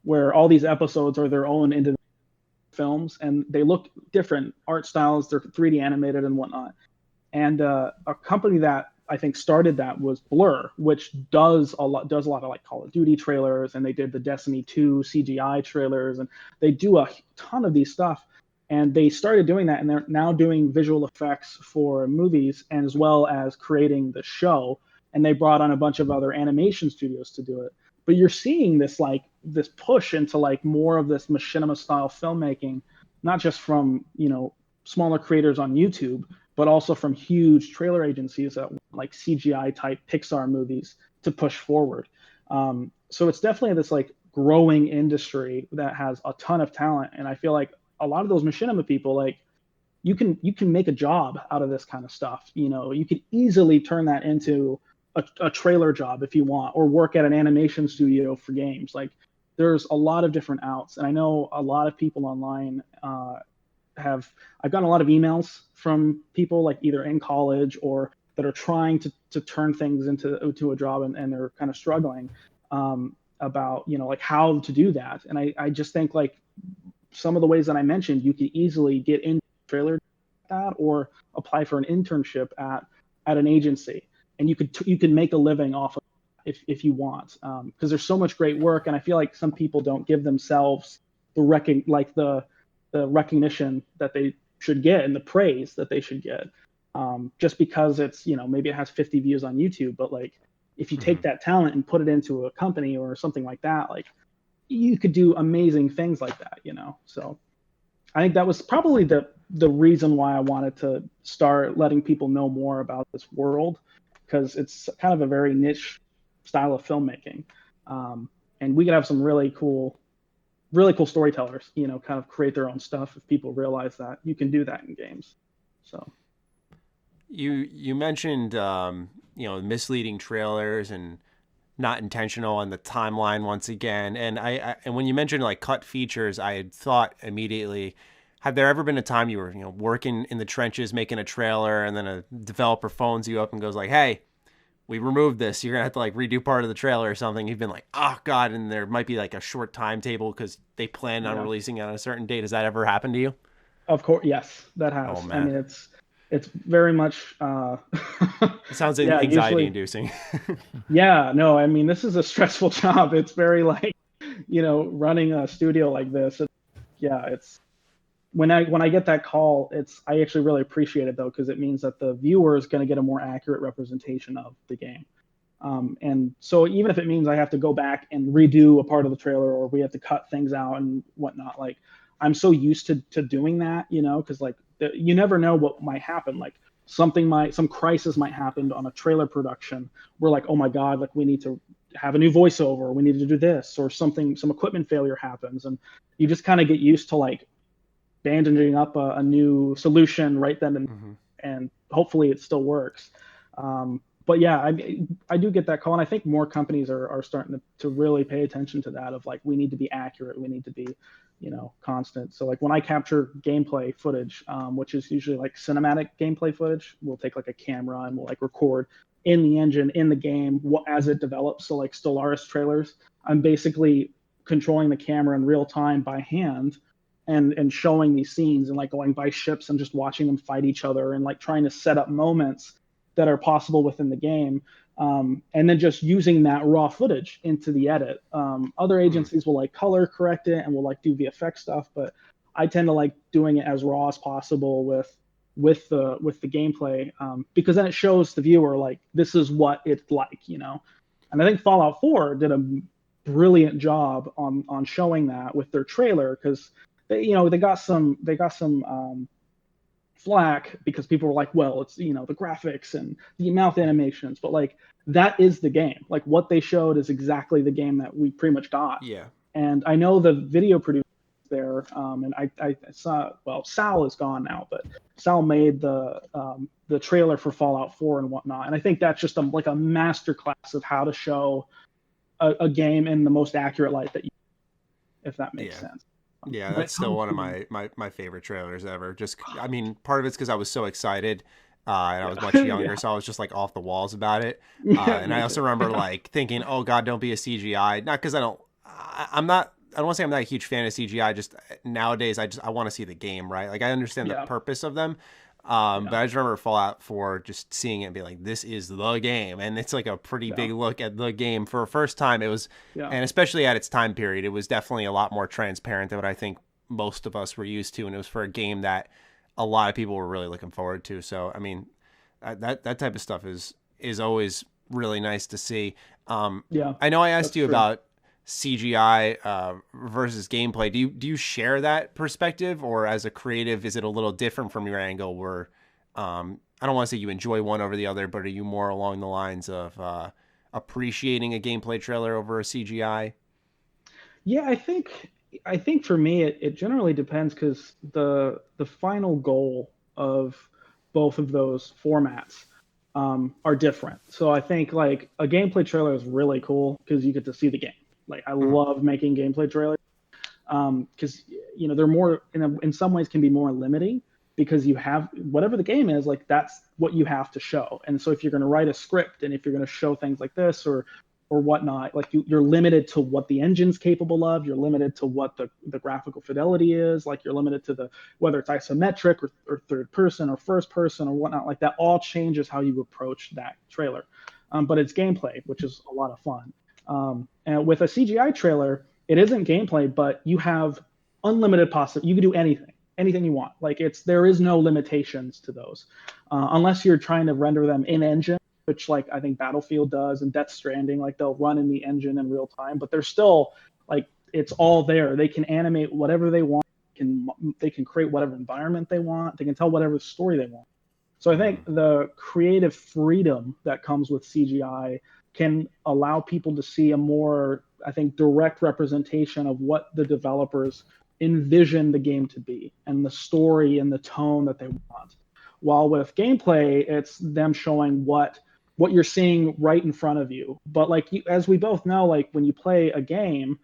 where all these episodes are their own individual films, and they look different art styles. They're 3D animated and whatnot. And a company that I think started that was Blur, which does a lot of like Call of Duty trailers, and they did the Destiny 2 CGI trailers, and they do a ton of these stuff. And they started doing that, and they're now doing visual effects for movies, and as well as creating the show. And they brought on a bunch of other animation studios to do it. But you're seeing this push into like more of this machinima style filmmaking, not just from smaller creators on YouTube, but also from huge trailer agencies that like CGI type Pixar movies to push forward. So it's definitely this like growing industry that has a ton of talent. And I feel like a lot of those machinima people, like, you can make a job out of this kind of stuff. You could easily turn that into a trailer job if you want, or work at an animation studio for games. Like, there's a lot of different outs. And I know a lot of people online I've gotten a lot of emails from people like either in college or that are trying to turn things into a job, and they're kind of struggling about, like, how to do that. And I just think like some of the ways that I mentioned, you could easily get into trailer that, or apply for an internship at an agency, and you could make a living off of it if you want, because there's so much great work. And I feel like some people don't give themselves the recognition that they should get and the praise that they should get, just because it's, maybe it has 50 views on YouTube. But like, if you take that talent and put it into a company or something like that, like, you could do amazing things like that, So I think that was probably the reason why I wanted to start letting people know more about this world, because it's kind of a very niche style of filmmaking. And we could have some really cool storytellers, kind of create their own stuff if people realize that you can do that in games. So You mentioned misleading trailers and not intentional on the timeline once again. And and when you mentioned like cut features, I had thought immediately, have there ever been a time you were working in the trenches making a trailer, and then a developer phones you up and goes like, "Hey, we removed this. You're gonna have to like redo part of the trailer or something." You've been like, "Oh God," and there might be like a short timetable because they planned on releasing it on a certain date. Has that ever happened to you? Of course, yes, that has. Oh man, I mean, it's very much. it sounds anxiety inducing. Yeah, no, I mean, this is a stressful job. It's very like, running a studio like this. It's when I get that call, I actually really appreciate it though, because it means that the viewer is going to get a more accurate representation of the game. And so even if it means I have to go back and redo a part of the trailer, or we have to cut things out and whatnot, like I'm so used to doing that, because like you never know what might happen. Like some crisis might happen on a trailer production. We're like, oh my God, like we need to have a new voiceover, we need to do this, or some equipment failure happens, and you just kind of get used to like bandaging up a new solution right then and hopefully it still works. But yeah, I do get that call, and I think more companies are starting to really pay attention to that, of like, we need to be accurate, we need to be, constant. So like when I capture gameplay footage, which is usually like cinematic gameplay footage, we'll take like a camera and we'll like record in the engine, in the game, as it develops. So like Stellaris trailers, I'm basically controlling the camera in real time by hand and showing these scenes, and like going by ships and just watching them fight each other, and like trying to set up moments that are possible within the game, and then just using that raw footage into the edit. Other agencies will like color correct it and will like do VFX stuff, but I tend to like doing it as raw as possible with the gameplay, because then it shows the viewer like this is what it's like, And I think Fallout 4 did a brilliant job on showing that with their trailer, because they got some flack because people were like, well, it's the graphics and the mouth animations, but like that is the game. Like what they showed is exactly the game that we pretty much got. Yeah. And I know the video producer there, and I saw, well, Sal is gone now, but Sal made the trailer for Fallout 4 and whatnot, and I think that's just like a master class of how to show a game in the most accurate light that you, if that makes sense. Yeah, that's still one of my favorite trailers ever. Just, I mean, part of it's because I was so excited, and I was much younger, so I was just like off the walls about it. And I also remember like thinking, "Oh God, don't be a CGI." Not because I don't want to say I'm not a huge fan of CGI. Just nowadays, I want to see the game, right? Like I understand the purpose of them. But I just remember Fallout 4, just seeing it and being like, this is the game. And it's like a pretty big look at the game. For a first time, it was, and especially at its time period, it was definitely a lot more transparent than what I think most of us were used to. And it was for a game that a lot of people were really looking forward to. So, I mean, that type of stuff is always really nice to see. I know I asked you about CGI versus gameplay. Do you share that perspective, or as a creative, is it a little different from your angle? Where I don't want to say you enjoy one over the other, but are you more along the lines of appreciating a gameplay trailer over a CGI? Yeah, I think for me it generally depends, because the final goal of both of those formats are different. So I think like a gameplay trailer is really cool because you get to see the game. Like I love making gameplay trailers, because they're more in some ways can be more limiting, because you have whatever the game is, like that's what you have to show. And so if you're going to write a script, and if you're going to show things like this or whatnot, like you're limited to what the engine's capable of. You're limited to what the graphical fidelity is. Like you're limited to whether it's isometric or third person or first person or whatnot. Like that all changes how you approach that trailer. But it's gameplay, which is a lot of fun. And with a CGI trailer, it isn't gameplay, but you have unlimited possibility. You can do anything you want. Like there is no limitations to those, unless you're trying to render them in engine, which like I think Battlefield does, and Death Stranding, like they'll run in the engine in real time, but they're still like, it's all there. They can animate whatever they want. They can create whatever environment they want. They can tell whatever story they want. So I think the creative freedom that comes with CGI can allow people to see a more, I think, direct representation of what the developers envision the game to be, and the story and the tone that they want. while with gameplay, it's them showing what you're seeing right in front of you. But like as we both know, like when you play a game,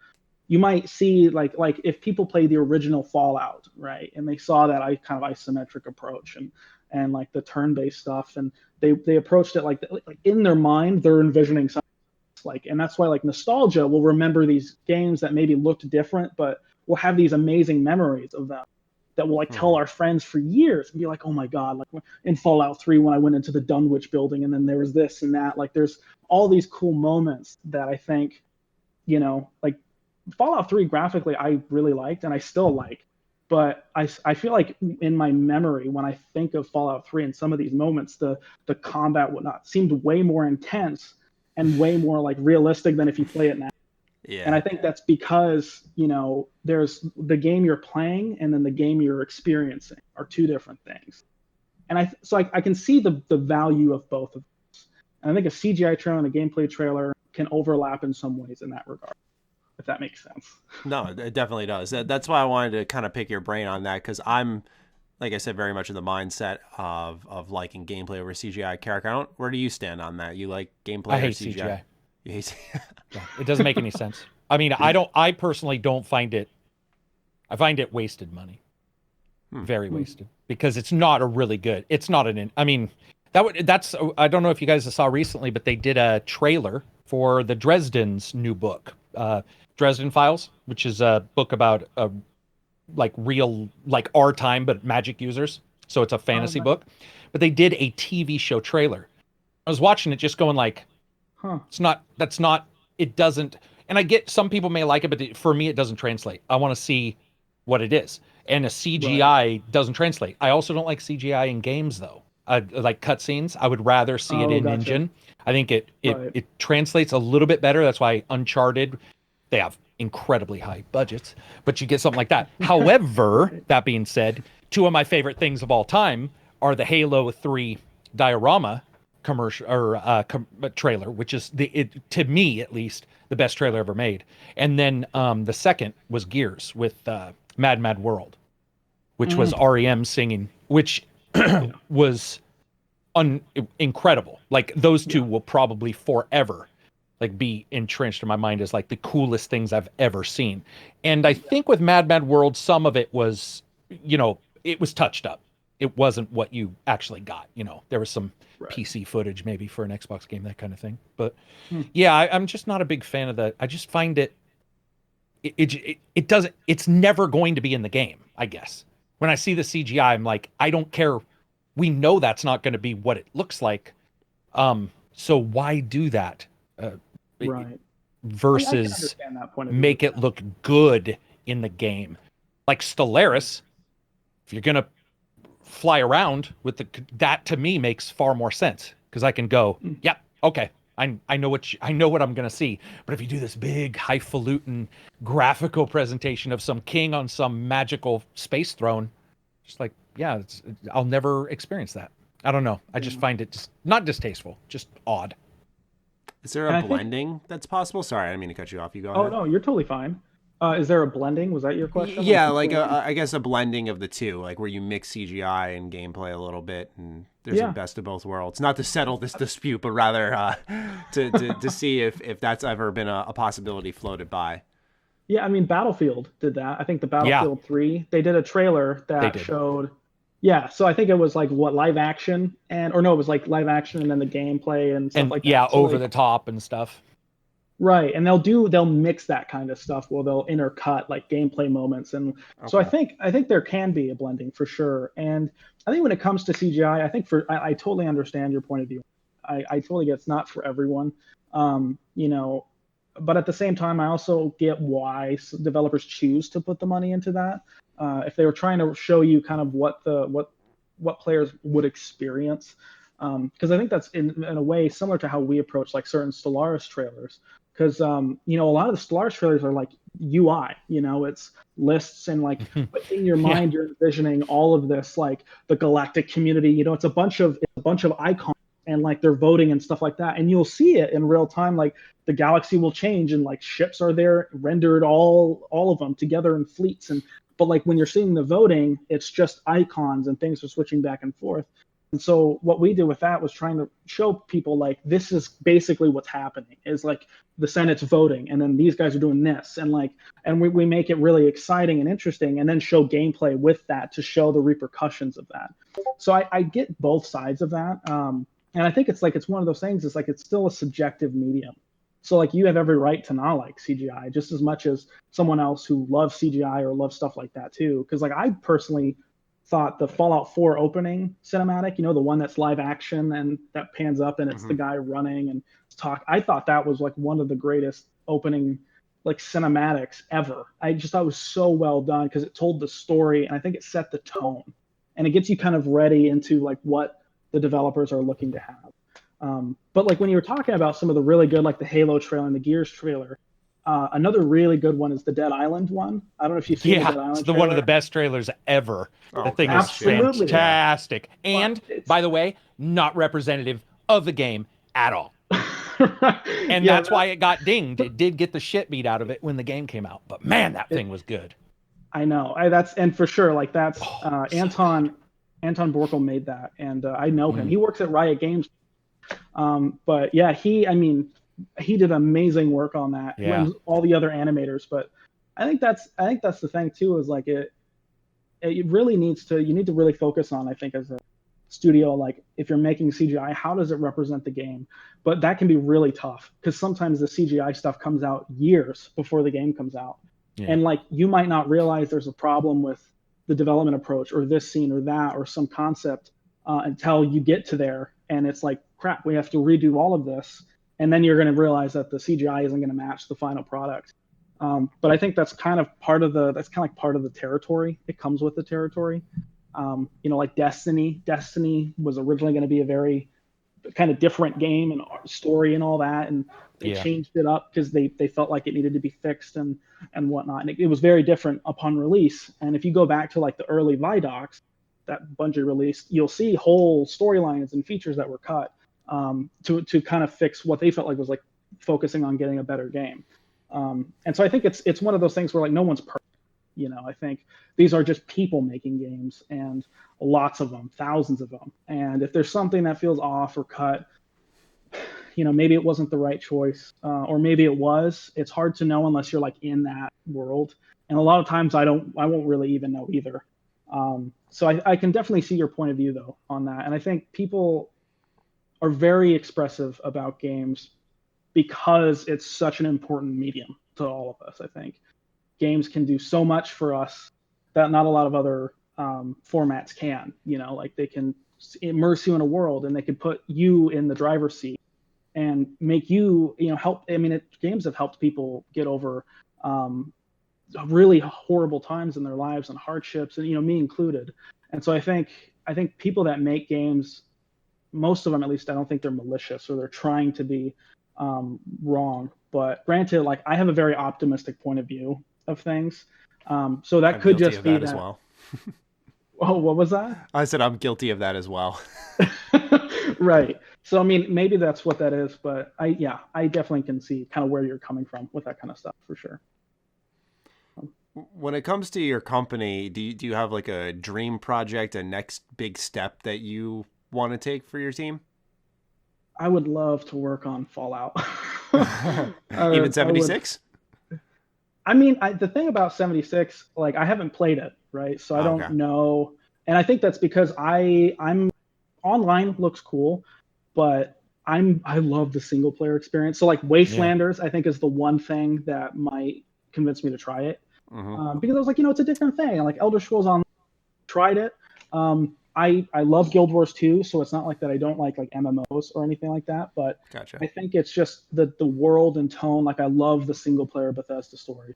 you might see like if people play the original Fallout, right, and they saw that kind of isometric approach and like the turn-based stuff, and they approached it like in their mind they're envisioning something like, and that's why like nostalgia will remember these games that maybe looked different, but we'll have these amazing memories of them that will like tell our friends for years and be like, oh my god, like in Fallout 3 when I went into the Dunwich building and then there was this and that. Like there's all these cool moments that I think, you know, like Fallout 3 graphically I really liked and I still like, but I feel like in my memory when I think of Fallout 3 and some of these moments, the combat whatnot seemed way more intense and way more like realistic than if you play it now. Yeah. And I think that's because, you know, there's the game you're playing and then the game you're experiencing are two different things. And I can see the value of both of those. And I think a CGI trailer and a gameplay trailer can overlap in some ways in that regard, if that makes sense. No, it definitely does. That's why I wanted to kind of pick your brain on that, because I'm, like I said, very much in the mindset of liking gameplay over CGI. Karak, where do you stand on that? You like gameplay over CGI? CGI. You hate Yeah, it doesn't make any sense. I mean, I personally don't find it. I find it wasted money. Very wasted, because it's not a really good. It's not I mean, that's. I don't know if you guys saw recently, but they did a trailer for the Dresden's new book, Dresden Files, which is a book about like real, like our time, but magic users. So it's a fantasy book. But they did a TV show trailer. I was watching it, just going like, it doesn't, and I get some people may like it, but for me, it doesn't translate. I want to see what it is. And a CGI doesn't translate. I also don't like CGI in games though. Like cutscenes, I would rather see it in engine. I think it translates a little bit better. That's why Uncharted, they have incredibly high budgets, but you get something like that. However, that being said, two of my favorite things of all time are the Halo 3 diorama commercial or trailer, which is to me at least the best trailer ever made. And then the second was Gears with Mad World, which was REM singing, which was incredible. Like those two will probably forever like be entrenched in my mind as like the coolest things I've ever seen. And I think with Mad World, some of it was, you know, it was touched up. It wasn't what you actually got. You know, there was some PC footage maybe for an Xbox game, that kind of thing. But yeah, I'm just not a big fan of that. I just find it doesn't, it's never going to be in the game, I guess. When I see the CGI, I'm like, I don't care. We know that's not going to be what it looks like. So why do that? Versus make it look good in the game. Like Stellaris, if you're going to fly around with that, to me makes far more sense, because I can go, yep, okay, I know what I'm going to see. But if you do this big highfalutin graphical presentation of some king on some magical space throne, just like, yeah, I'll never experience that. I don't know. I just find it just not distasteful, just odd. Is there a blending that's possible? Sorry, I didn't mean to cut you off. You go ahead. Oh no, you're totally fine. Is there a blending? Was that your question? Yeah, like I guess a blending of the two, like where you mix CGI and gameplay a little bit, and there's a best of both worlds. Not to settle this dispute, but rather to see if that's ever been a possibility floated by. Yeah, I mean, Battlefield did that. I think the Battlefield 3, they did a trailer that showed. Yeah, so I think it was like live action it was like live action and then the gameplay and stuff like that. Yeah, so over the top and stuff. Right, and they'll mix that kind of stuff where they'll intercut like gameplay moments, and so I think there can be a blending for sure. And I think when it comes to CGI, I think I totally understand your point of view. I totally get it's not for everyone, you know, but at the same time, I also get why developers choose to put the money into that. If they were trying to show you kind of what players would experience, because I think that's in a way similar to how we approach like certain Stellaris trailers. Because you know, a lot of the Stellaris trailers are like UI, you know, it's lists and like in your mind you're envisioning all of this, like the galactic community, you know, it's a bunch of icons and like they're voting and stuff like that, and you'll see it in real time, like the galaxy will change and like ships are there rendered, all of them together in fleets, and But like when you're seeing the voting, it's just icons and things are switching back and forth. And so what we did with that was trying to show people like this is basically what's happening is like the Senate's voting and then these guys are doing this and we make it really exciting and interesting and then show gameplay with that to show the repercussions of that. So I get both sides of that. And I think it's one of those things, it's like it's still a subjective medium. So like you have every right to not like CGI just as much as someone else who loves CGI or loves stuff like that too. Because like I personally thought the Fallout 4 opening cinematic, the one that's live action and that pans up and it's the guy running and talk. I thought that was like one of the greatest opening like cinematics ever. I just thought it was so well done because it told the story and I think it set the tone and it gets you kind of ready into like what the developers are looking to have. But like when you were talking about some of the really good, like the Halo trailer and the Gears trailer, another really good one is the Dead Island one. I don't know if you've seen the Dead Island it's one of the best trailers ever. The thing is fantastic. And, by the way, not representative of the game at all. And that's why it got dinged. It did get the shit beat out of it when the game came out. But, man, that thing was good. I know. And for sure, like that's Anton Borkel made that. And I know him. He works at Riot Games. But, yeah, he did amazing work on that. Yeah. All the other animators, but I think that's the thing too, is like it really you need to really focus on, I think, as a studio, like if you're making CGI, how does it represent the game? But that can be really tough because sometimes the CGI stuff comes out years before the game comes out. Yeah. And like you might not realize there's a problem with the development approach or this scene or that or some concept until you get to there and it's like, crap, we have to redo all of this. And then you're going to realize that the CGI isn't going to match the final product. But I think that's kind of part of the territory. It comes with the territory. Like Destiny. Destiny was originally going to be a very kind of different game and story and all that, and they changed it up because they felt like it needed to be fixed and whatnot. And it was very different upon release. And if you go back to like the early Vidocs that Bungie released, you'll see whole storylines and features that were cut. To kind of fix what they felt like was like focusing on getting a better game. And so I think it's one of those things where like no one's perfect. I think these are just people making games and lots of them, thousands of them. And if there's something that feels off or cut, maybe it wasn't the right choice, or maybe it was. It's hard to know unless you're like in that world. And a lot of times I won't really even know either. So I can definitely see your point of view though on that. And I think people are very expressive about games because it's such an important medium to all of us. I think games can do so much for us that not a lot of other formats can. Like they can immerse you in a world and they can put you in the driver's seat and make you, help. Games have helped people get over really horrible times in their lives and hardships, and me included. And so I think people that make games, most of them, at least, I don't think they're malicious or they're trying to be wrong. But granted, like I have a very optimistic point of view of things. So that could just be that as well. Oh, what was that? I said I'm guilty of that as well. Right. So maybe that's what that is. But I definitely can see kind of where you're coming from with that kind of stuff for sure. When it comes to your company, do you have like a dream project, a next big step that you want to take for your team? I would love to work on Fallout. Even 76? The thing about 76, like I haven't played it, right? So I don't know. And I think that's because I'm online looks cool, but I love the single player experience. So like Wastelanders, I think is the one thing that might convince me to try it. Because I was like, it's a different thing. Like Elder Scrolls Online, tried it. I love Guild Wars 2, so it's not like that I don't like MMOs or anything like that. But gotcha. I think it's just the world and tone. Like I love the single player Bethesda story.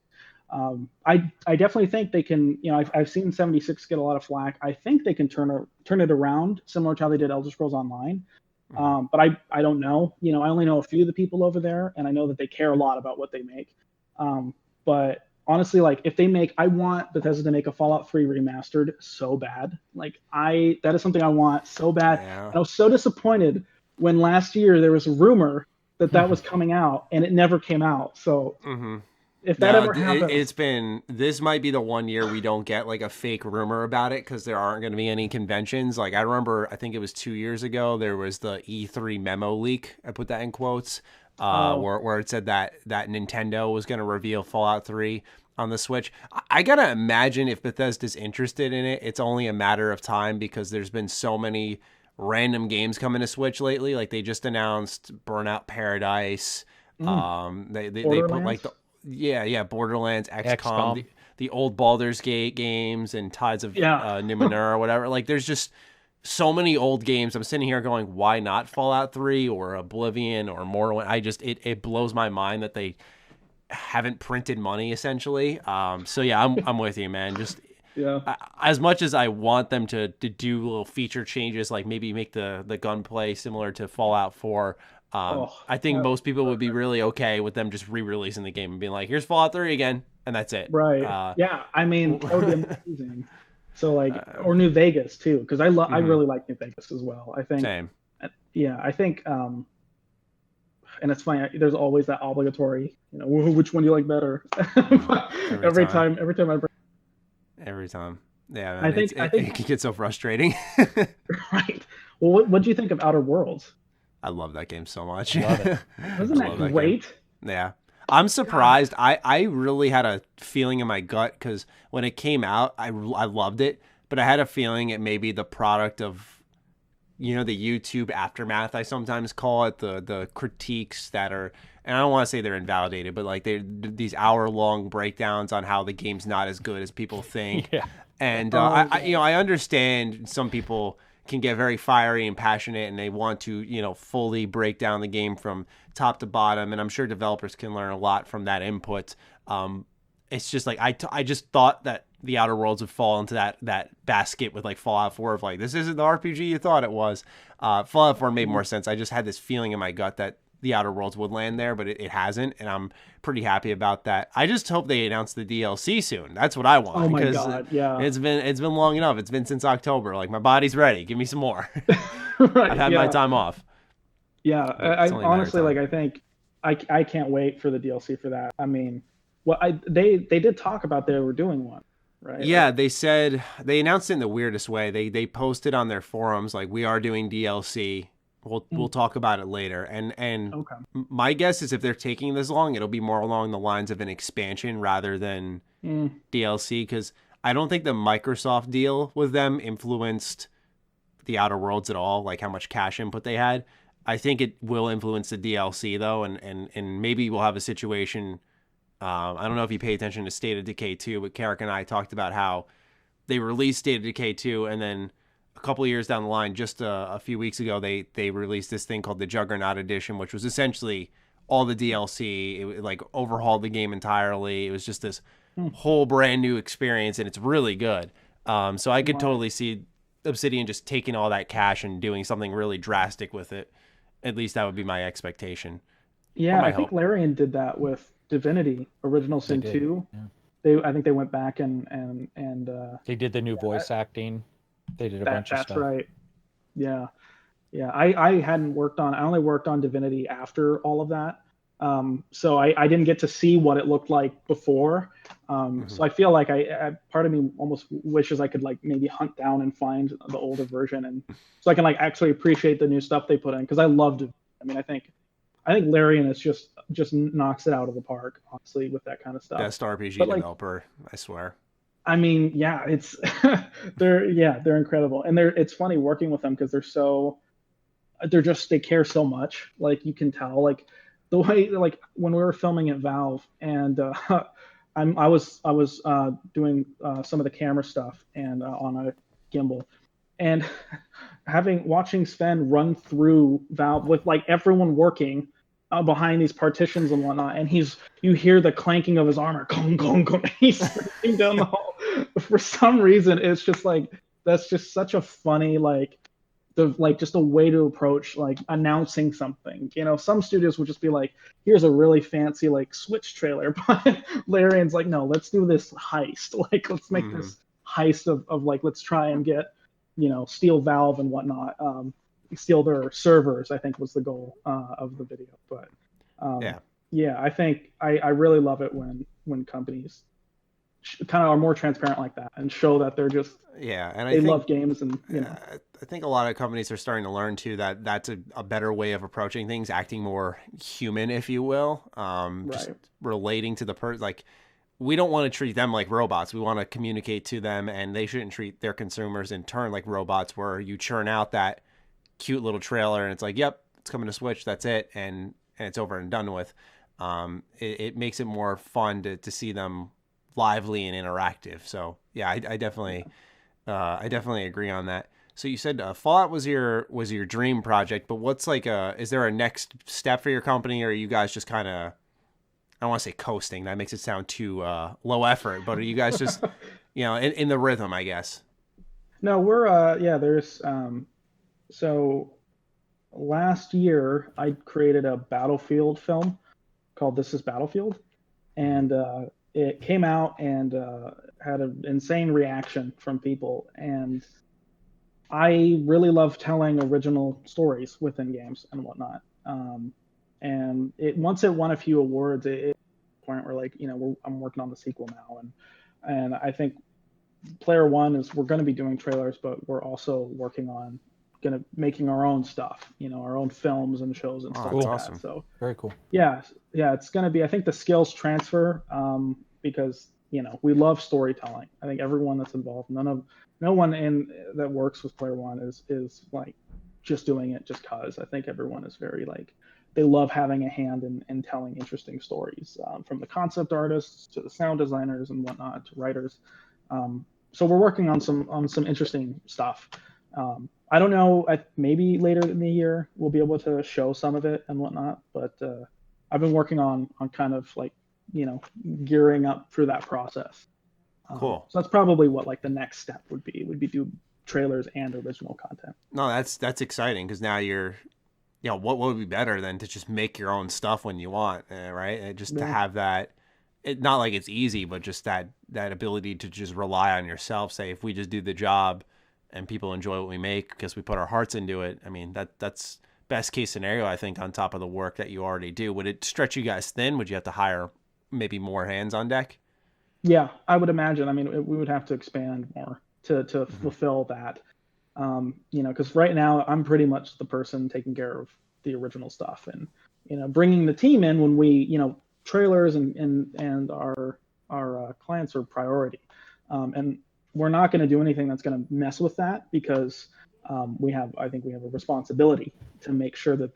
I definitely think they can. I've seen 76 get a lot of flack. I think they can turn it around, similar to how they did Elder Scrolls Online. But I don't know. I only know a few of the people over there, and I know that they care a lot about what they make. But honestly, like I want Bethesda to make a Fallout 3 remastered so bad. Like that is something I want so bad. Yeah. I was so disappointed when last year there was a rumor that was coming out and it never came out. So if that ever happens, this might be the one year we don't get like a fake rumor about it because there aren't going to be any conventions. Like I remember, I think it was 2 years ago, there was the E3 memo leak. I put that in quotes, where it said that Nintendo was going to reveal Fallout 3 on the Switch. I gotta imagine if Bethesda's interested in it, it's only a matter of time because there's been so many random games coming to Switch lately. Like they just announced Burnout Paradise. They put like Borderlands, XCOM. The old Baldur's Gate games and Tides of Numenera or whatever. Like there's just so many old games. I'm sitting here going, why not Fallout 3 or Oblivion or Morrowind? It blows my mind that they haven't printed money essentially. So yeah, I'm with you, man. Just as much as I want them to do little feature changes, like maybe make the gunplay similar to Fallout 4. I think most people would be really okay with them just re-releasing the game and being like, here's Fallout 3 again, and that's it. Right. Yeah, I mean, that would be amazing. So like, or New Vegas too, because I really like New Vegas as well. I think. Same. Yeah, I think. And it's funny. There's always that obligatory, which one do you like better? every time I bring. Every time. Yeah, man, I think it can get so frustrating. Right. Well, what do you think of Outer Worlds? I love that game so much. Love it. Wasn't that great? Yeah. I'm surprised. I really had a feeling in my gut because when it came out, I loved it, but I had a feeling it may be the product of, the YouTube aftermath, I sometimes call it, the critiques that are, and I don't want to say they're invalidated, but like these hour-long breakdowns on how the game's not as good as people think. Yeah. And I understand some people can get very fiery and passionate and they want to, fully break down the game from top to bottom. And I'm sure developers can learn a lot from that input. It's just like, I just thought that the Outer Worlds would fall into that basket with like Fallout 4 of like, this isn't the RPG you thought it was. Fallout 4 made more sense. I just had this feeling in my gut that the Outer Worlds would land there, but it hasn't. And I'm pretty happy about that. I just hope they announce the DLC soon. That's what I want. Oh my God. Yeah. It's been long enough. It's been since October. Like my body's ready. Give me some more. Right, I've had my time off. Yeah. I honestly, like, I think I can't wait for the DLC for that. I mean, they did talk about they were doing one. Right. Yeah, they said they announced it in the weirdest way. They posted on their forums like, we are doing DLC. We'll talk about it later. And okay. My guess is if they're taking this long, it'll be more along the lines of an expansion rather than DLC, because I don't think the Microsoft deal with them influenced the Outer Worlds at all, like how much cash input they had. I think it will influence the DLC though, and maybe we'll have a situation. I don't know if you pay attention to State of Decay 2, but Karak and I talked about how they released State of Decay 2, and then a couple of years down the line, just a few weeks ago, they released this thing called the Juggernaut Edition, which was essentially all the DLC. It like overhauled the game entirely. It was just this whole brand new experience, and it's really good. So I could totally see Obsidian just taking all that cash and doing something really drastic with it. At least that would be my expectation. Yeah, I think Larian did that with Divinity Original Sin 2. Yeah. I think they went back and they did the new voice acting. They did a bunch of stuff. That's right. Yeah. I hadn't worked on. I only worked on Divinity after all of that. So I didn't get to see what it looked like before. So I feel like part of me almost wishes I could like maybe hunt down and find the older version, and so I can like actually appreciate the new stuff they put in, because I loved it. I mean, I think Larian is just knocks it out of the park, honestly, with that kind of stuff. Best RPG developer, I swear. I mean, yeah, it's they're incredible, and it's funny working with them because they care so much. Like you can tell, like the way, like when we were filming at Valve, and I was doing some of the camera stuff and on a gimbal, and watching Sven run through Valve with like everyone working behind these partitions and whatnot, and you hear the clanking of his armor, gong, gong, gong. He's sprinting down the hall. For some reason, it's just like, that's just such a funny, just a way to approach like announcing something. Some studios would just be like, here's a really fancy like Switch trailer, but Larian's like, no, let's do this heist. Like, let's make this heist of like, let's try and get, steal Valve and whatnot. Steal their servers, I think was the goal of the video. But yeah, Yeah, I think I really love it when companies kind of are more transparent like that and show that they're just and they love games and I think a lot of companies are starting to learn too that that's a better way of approaching things, acting more human, if you will. Just right. relating to the person. Like, we don't want to treat them like robots. We want to communicate to them, and they shouldn't treat their consumers in turn like robots, where you churn out that cute little trailer and it's like, yep, it's coming to Switch, that's it, and it's over and done with. It makes it more fun to see them lively and interactive. So yeah, I definitely agree on that. So you said Fallout was your dream project, but what's like is there a next step for your company, or are you guys just kind of, I don't want to say coasting, that makes it sound too low effort, but are you guys just in the rhythm, I guess? No, we're there's so last year I created a Battlefield film called This Is Battlefield, and it came out and had an insane reaction from people, and I really love telling original stories within games and whatnot. And once it won a few awards, it point where like I'm working on the sequel now, and I think player one is we're going to be doing trailers, but we're also working on making our own stuff, our own films and shows and stuff like awesome. that. So very cool. Yeah, it's going to be, I think the skills transfer, because we love storytelling. I think everyone that's involved, no one that works with player one is like just doing it just cause. I think everyone is very like, they love having a hand in telling interesting stories, from the concept artists to the sound designers and whatnot to writers. So we're working on some interesting stuff. I don't know, maybe later in the year we'll be able to show some of it and whatnot, but I've been working on kind of like gearing up through that process. Cool. So that's probably what like the next step would be do trailers and original content. No, that's exciting, because now you're, what would be better than to just make your own stuff when you want, right? And just to have that, not like it's easy, but just that ability to just rely on yourself. Say, if we just do the job and people enjoy what we make because we put our hearts into it, I mean, that's best case scenario, I think, on top of the work that you already do. Would it stretch you guys thin? Would you have to hire maybe more hands on deck? Yeah, I would imagine. I mean, we would have to expand more to fulfill that. Because right now I'm pretty much the person taking care of the original stuff, and bringing the team in when we trailers and our clients are priority, and we're not going to do anything that's going to mess with that, because I think we have a responsibility to make sure that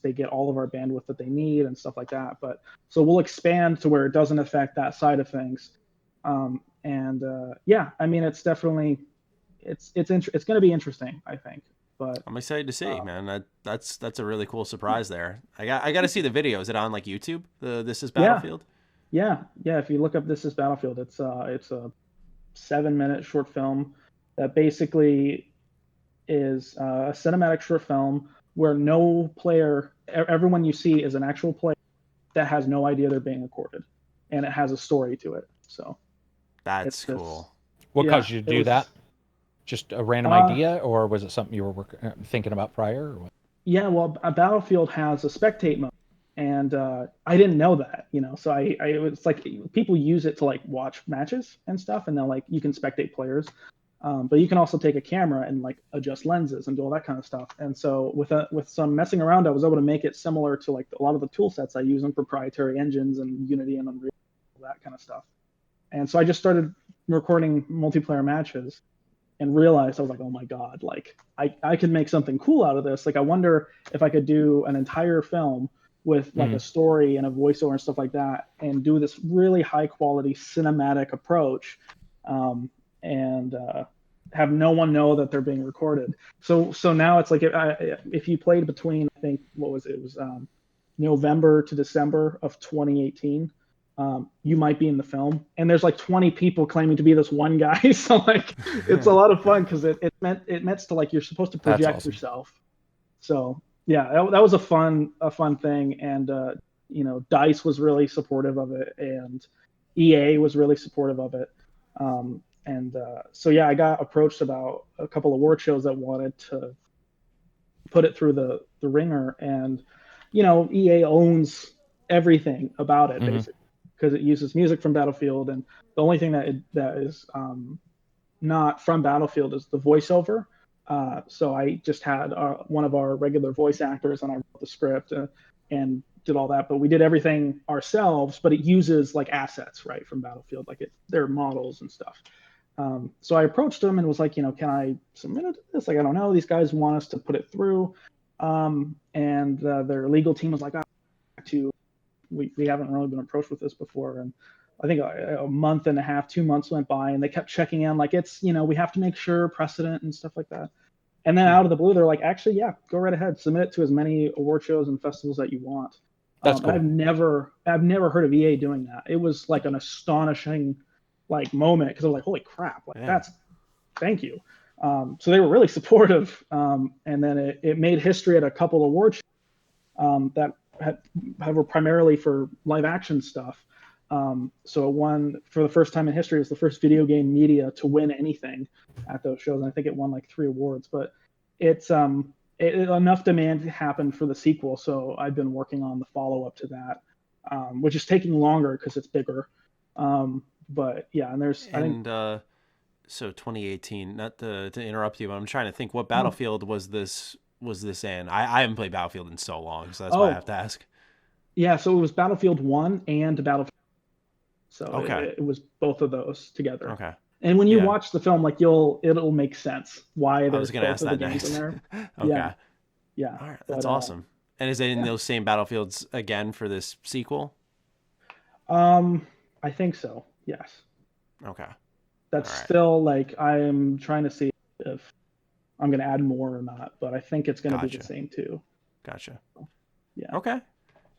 they get all of our bandwidth that they need and stuff like that. But so we'll expand to where it doesn't affect that side of things. I mean, it's definitely it's going to be interesting, I think. But I'm excited to see, man. That's a really cool surprise there. I got to see the video. Is it on like YouTube? This Is Battlefield? Yeah. If you look up This Is Battlefield, it's a 7-minute short film that basically is a cinematic short film where no player, everyone you see is an actual player that has no idea they're being recorded, and it has a story to it. So that's cool. What caused you to do that? Just a random idea, or was it something you were thinking about prior? Or what? Yeah, well, a Battlefield has a spectate mode, and I didn't know that, So it was like people use it to like watch matches and stuff, and they'll like you can spectate players, but you can also take a camera and like adjust lenses and do all that kind of stuff. And so with some messing around, I was able to make it similar to like a lot of the tool sets I use in proprietary engines and Unity and Unreal, that kind of stuff. And so I just started recording multiplayer matches, and realized, I was like, oh my God, like I could make something cool out of this. Like, I wonder if I could do an entire film with like a story and a voiceover and stuff like that, and do this really high quality cinematic approach, and have no one know that they're being recorded. So now it's like, if you played between, I think, what was it? It was November to December of 2018. You might be in the film, and there's like 20 people claiming to be this one guy. So like, it's a lot of fun, because it meant to like, you're supposed to project yourself. So yeah, that was a fun thing. And DICE was really supportive of it, and EA was really supportive of it. So yeah, I got approached about a couple of award shows that wanted to put it through the ringer, and EA owns everything about it, Mm-hmm. basically, because it uses music from Battlefield, and the only thing that is not from Battlefield is the voiceover. So I just had one of our regular voice actors, and I wrote the script and did all that. But we did everything ourselves. But it uses like assets, right, from Battlefield, like their models and stuff. So I approached them and was like, can I submit it to this? Like, I don't know. These guys want us to put it through. And their legal team was like, we haven't really been approached with this before. And I think a month and a half, 2 months went by, and they kept checking in, like, it's, we have to make sure precedent and stuff like that. And then out of the blue, they're like, actually, yeah, go right ahead, submit it to as many award shows and festivals that you want. That's cool. I've never heard of EA doing that. It was like an astonishing moment, because I'm like, holy crap, thank you. So they were really supportive, and then it made history at a couple of award shows that were primarily for live action stuff. So it won for the first time in history. It was the first video game media to win anything at those shows, and I think it won like 3 awards. But it's enough demand happened for the sequel, so I've been working on the follow-up to that, which is taking longer because it's bigger. But yeah, so 2018. Not to interrupt you, but I'm trying to think what Battlefield was this in. I haven't played Battlefield in so long, so that's why I have to ask. Yeah, so it was Battlefield 1 and Battlefield. So okay. it was both of those together. Okay. And when you watch the film, like it'll make sense why there's both of the games in there. Okay. Yeah. All right, that's awesome. And is it in those same battlefields again for this sequel? I think so. Yes. Okay. That's still like, I am trying to see if I'm going to add more or not, but I think it's going to be the same too. Gotcha. Yeah. Okay.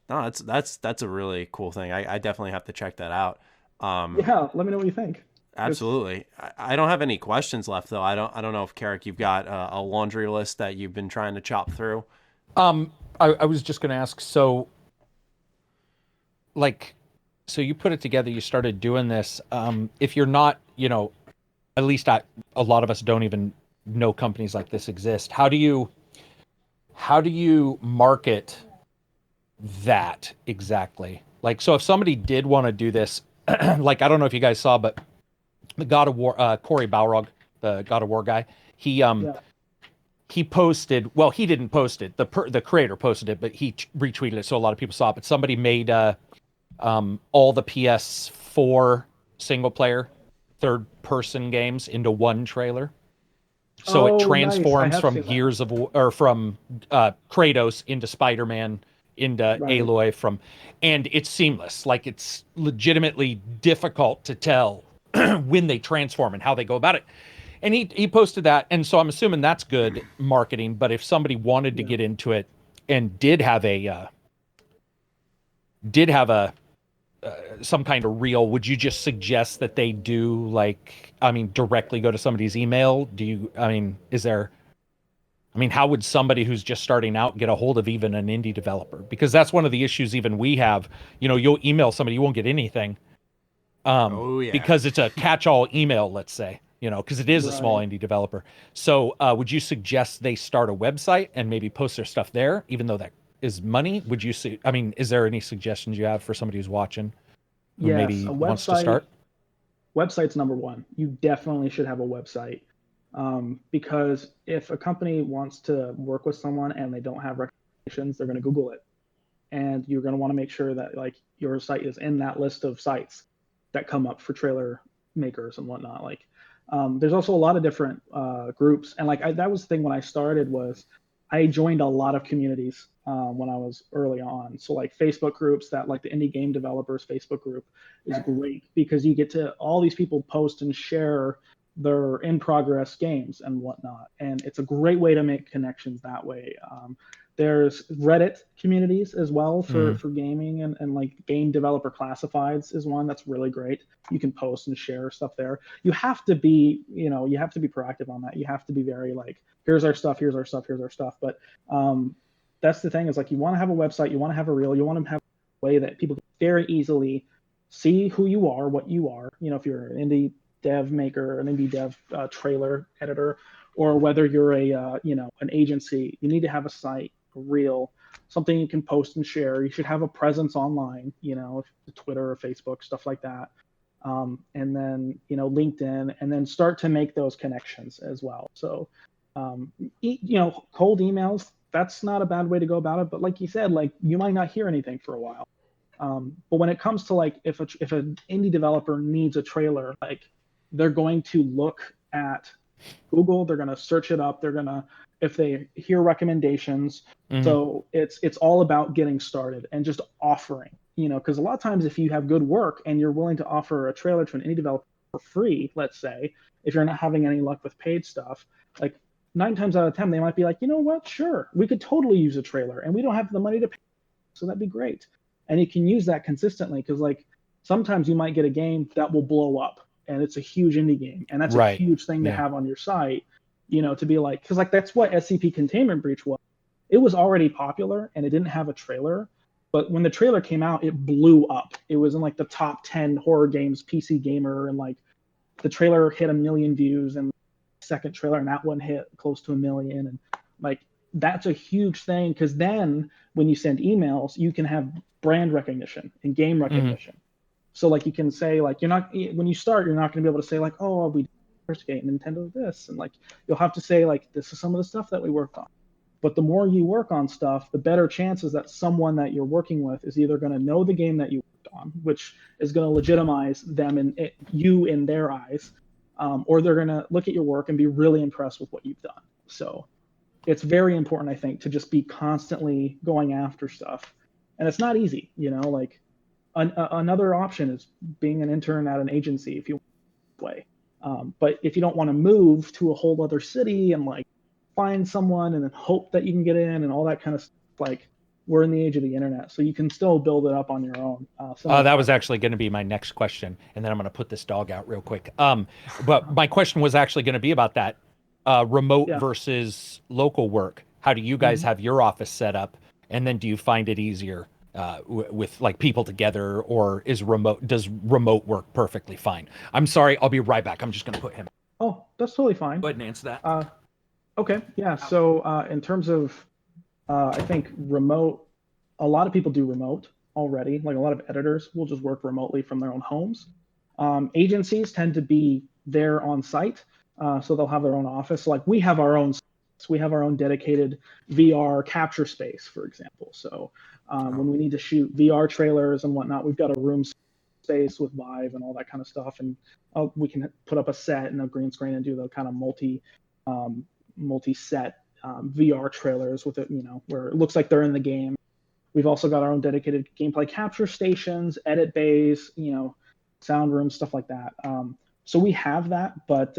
No, that's a really cool thing. I definitely have to check that out. Yeah, let me know what you think. Absolutely. I don't have any questions left though. I don't know if Karak, you've got a laundry list that you've been trying to chop through. I was just going to ask. So you put it together. You started doing this. If you're not, at least a lot of us don't even know companies like this exist. How do you market that exactly? Like, so if somebody did want to do this, like, I don't know if you guys saw, but the God of War, Corey Balrog, the God of War guy, he posted, well, he didn't post it. The creator posted it, but he retweeted it. So a lot of people saw it, but somebody made, all the PS4 single player third person games into one trailer. So it transforms from from Kratos into Spider-Man into Aloy and it's seamless. Like, it's legitimately difficult to tell when they transform and how they go about it. And he posted that, and so I'm assuming that's good marketing. But if somebody wanted to get into it and did have some kind of reel, would you just suggest that they do, directly go to somebody's email? How would somebody who's just starting out get a hold of even an indie developer? Because that's one of the issues even we have. You'll email somebody, you won't get anything. Because it's a catch-all email, let's say, because it is a small indie developer. So would you suggest they start a website and maybe post their stuff there, even though that is money? Would you see, is there any suggestions you have for somebody who's watching who maybe wants to start? Website's number one. You definitely should have a website. Because if a company wants to work with someone and they don't have recommendations, they're going to Google it. And you're going to want to make sure that your site is in that list of sites that come up for trailer makers and whatnot. There's also a lot of different groups. And that was the thing when I started, was I joined a lot of communities when I was early on. So Facebook groups, that the indie game developers Facebook group is great, because you get to all these people post and share their in progress games and whatnot. And it's a great way to make connections that way. There's Reddit communities as well for gaming, and game developer classifieds is one that's really great. You can post and share stuff there. You have to be, proactive on that. You have to be very here's our stuff. But that's the thing, is you want to have a website, you want to have a reel, you want to have a way that people can very easily see who you are, what you are. If you're an indie dev maker, an indie dev trailer editor, or whether you're an agency, you need to have a site, a reel, something you can post and share. You should have a presence online, Twitter or Facebook, stuff like that. And then, LinkedIn, and then start to make those connections as well. So, cold emails, that's not a bad way to go about it. But like you said, like you might not hear anything for a while. But when it comes to like, if an indie developer needs a trailer, like they're going to look at Google, they're going to search it up. If they hear recommendations. Mm-hmm. So it's all about getting started and just offering, because a lot of times if you have good work and you're willing to offer a trailer to an indie developer for free, let's say, if you're not having any luck with paid stuff, like 9 times out of 10, they might be like, you know what, sure, we could totally use a trailer and we don't have the money to pay, so that'd be great. And you can use that consistently, because like sometimes you might get a game that will blow up and it's a huge indie game, and that's a huge thing to have on your site, to be like, because like that's what SCP Containment Breach was. It was already popular and it didn't have a trailer, but when the trailer came out, it blew up. It was in like the top 10 horror games, PC Gamer, and like the trailer hit 1 million views, and second trailer, and that one hit close to 1 million. And like that's a huge thing, because then when you send emails, you can have brand recognition and game recognition. Mm-hmm. So like you can say like, when you start, you're not going to be able to say like, oh, we did first game Nintendo this, and like you'll have to say like, this is some of the stuff that we worked on. But the more you work on stuff, the better chances that someone that you're working with is either going to know the game that you worked on, which is going to legitimize them and you in their eyes, or they're going to look at your work and be really impressed with what you've done. So it's very important, I think, to just be constantly going after stuff. And it's not easy, like another option is being an intern at an agency if you want to play. But if you don't want to move to a whole other city and like find someone and then hope that you can get in and all that kind of stuff, like we're in the age of the internet, so you can still build it up on your own. That was actually going to be my next question, and then I'm going to put this dog out real quick. But my question was actually going to be about that remote versus local work. How do you guys have your office set up, and then do you find it easier with like people together, or does remote work perfectly fine? I'm sorry, I'll be right back. I'm just going to put him. Oh, that's totally fine. Go ahead and answer that. Okay, yeah. So in terms of, I think remote, a lot of people do remote already. Like a lot of editors will just work remotely from their own homes. Agencies tend to be there on site, so they'll have their own office. Like we have our own dedicated VR capture space, for example. So when we need to shoot VR trailers and whatnot, we've got a room space with Vive and all that kind of stuff, and we can put up a set and a green screen and do the kind of multi-set VR trailers with it, where it looks like they're in the game. We've also got our own dedicated gameplay capture stations, edit bays, sound rooms, stuff like that. So we have that, but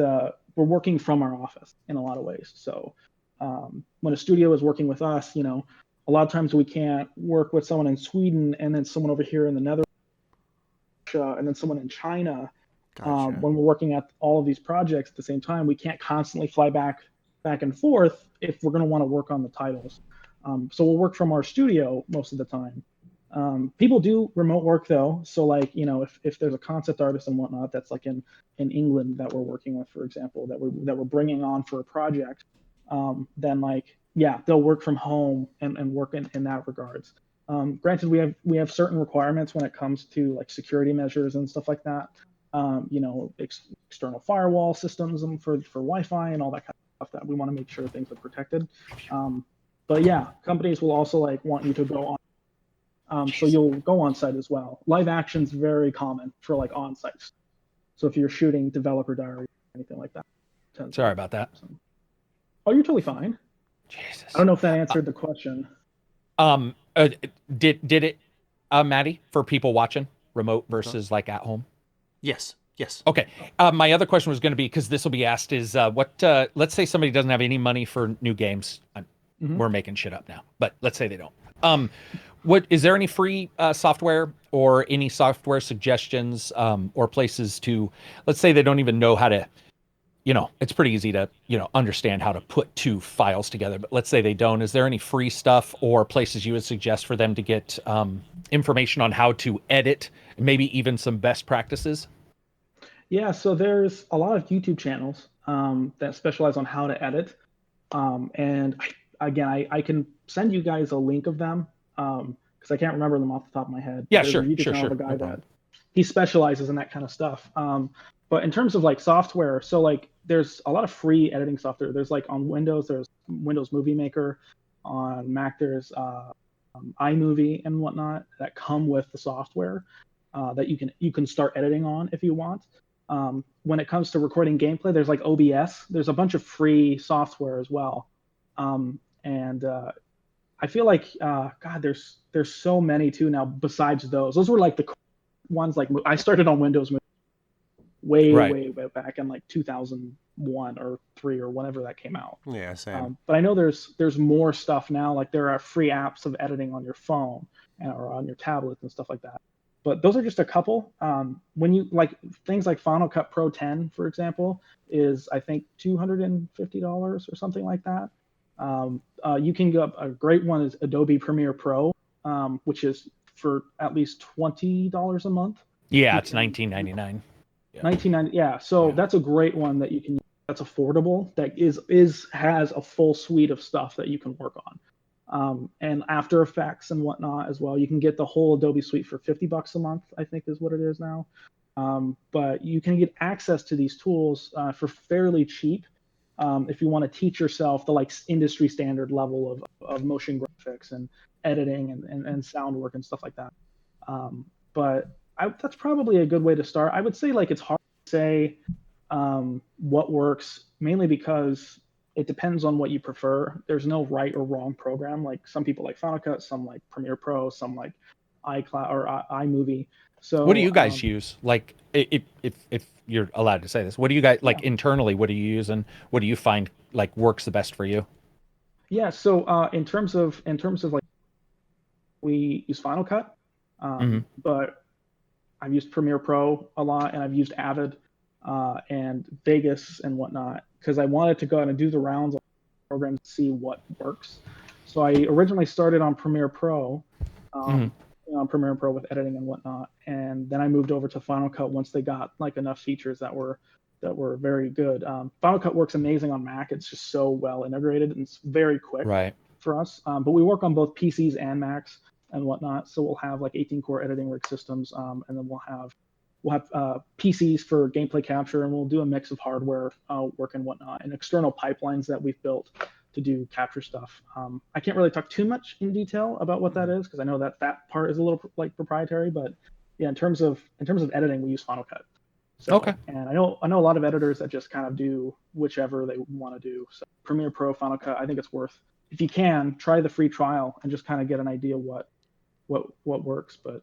we're working from our office in a lot of ways. So when a studio is working with us, a lot of times we can't work with someone in Sweden and then someone over here in the Netherlands, and then someone in China. Gotcha. When we're working at all of these projects at the same time, we can't constantly fly back and forth if we're going to want to work on the titles. So we'll work from our studio most of the time. People do remote work though. So like, if there's a concept artist and whatnot, that's like in England that we're working with, for example, that we're bringing on for a project, then like, yeah, they'll work from home and work in that regards. Granted, we have certain requirements when it comes to like security measures and stuff like that. External firewall systems and for Wi-Fi and all that kind of stuff that we want to make sure things are protected. But yeah, companies will also like want you to go on. So you'll go on site as well. Live action's very common for like on sites. So if you're shooting developer diary or anything like that. Sorry about that. Oh, you're totally fine. Jesus. I don't know if that answered the question. Did it, Maddie, for people watching, remote versus like at home? Yes. Okay. My other question was going to be, because this will be asked, is let's say somebody doesn't have any money for new games. We're making shit up now, but let's say they don't. What is there any free software or any software suggestions or places to, let's say they don't even know how to, it's pretty easy to, understand how to put two files together, but let's say they don't. Is there any free stuff or places you would suggest for them to get information on how to edit, maybe even some best practices? Yeah, so there's a lot of YouTube channels that specialize on how to edit. And I can send you guys a link of them because I can't remember them off the top of my head. Yeah, There's sure, a YouTube channel sure. of a guy No that problem. he specializes in that kind of stuff. But in terms of like software, so like there's a lot of free editing software. There's like on Windows, there's Windows Movie Maker. On Mac, there's iMovie and whatnot that come with the software that you can start editing on if you want. When it comes to recording gameplay, there's like OBS. There's a bunch of free software as well. And I feel like God, there's so many too now besides those. Those were like the ones. Like I started on Windows way back in like 2001 or 3 or whenever that came out. Yeah, same. But I know there's more stuff now. Like there are free apps of editing on your phone or on your tablet and stuff like that. But those are just a couple. When you like things like Final Cut Pro 10, for example, is I think $250 or something like that. You can go up. A great one is Adobe Premiere Pro, which is for at least $20 a month. Yeah, it's $19.99. Yeah. $19.99. Yeah, so that's a great one that you can use. That's affordable. That has a full suite of stuff that you can work on, and After Effects and whatnot as well. You can get the whole Adobe suite for $50 a month, I think is what it is now. But you can get access to these tools for fairly cheap if you want to teach yourself the like industry standard level of motion graphics and editing and sound work and stuff like that. But that's probably a good way to start. I would say like it's hard to say what works, mainly because it depends on what you prefer. There's no right or wrong program. Like some people like Final Cut, some like Premiere Pro, some like iCloud or iMovie. So what do you guys use? Like if you're allowed to say this, what do you guys like internally? What do you use and what do you find like works the best for you? Yeah. So in terms of like we use Final Cut, but I've used Premiere Pro a lot, and I've used Avid and Vegas and whatnot because I wanted to go out and do the rounds on programs to see what works. So I originally started on Premiere Pro, on Premiere Pro with editing and whatnot, and then I moved over to Final Cut once they got like enough features that were very good. Final Cut works amazing on Mac. It's just so well integrated and it's very quick for us. But we work on both PCs and Macs and whatnot. So we'll have like 18-core editing rig systems, and then we'll have PCs for gameplay capture, and we'll do a mix of hardware work and whatnot, and external pipelines that we've built to do capture stuff. I can't really talk too much in detail about what that is because I know that part is a little like proprietary, but yeah, in terms of editing, we use Final Cut. So, okay. And I know a lot of editors that just kind of do whichever they want to do. So Premiere Pro, Final Cut, I think it's worth, if you can, try the free trial and just kind of get an idea what works. But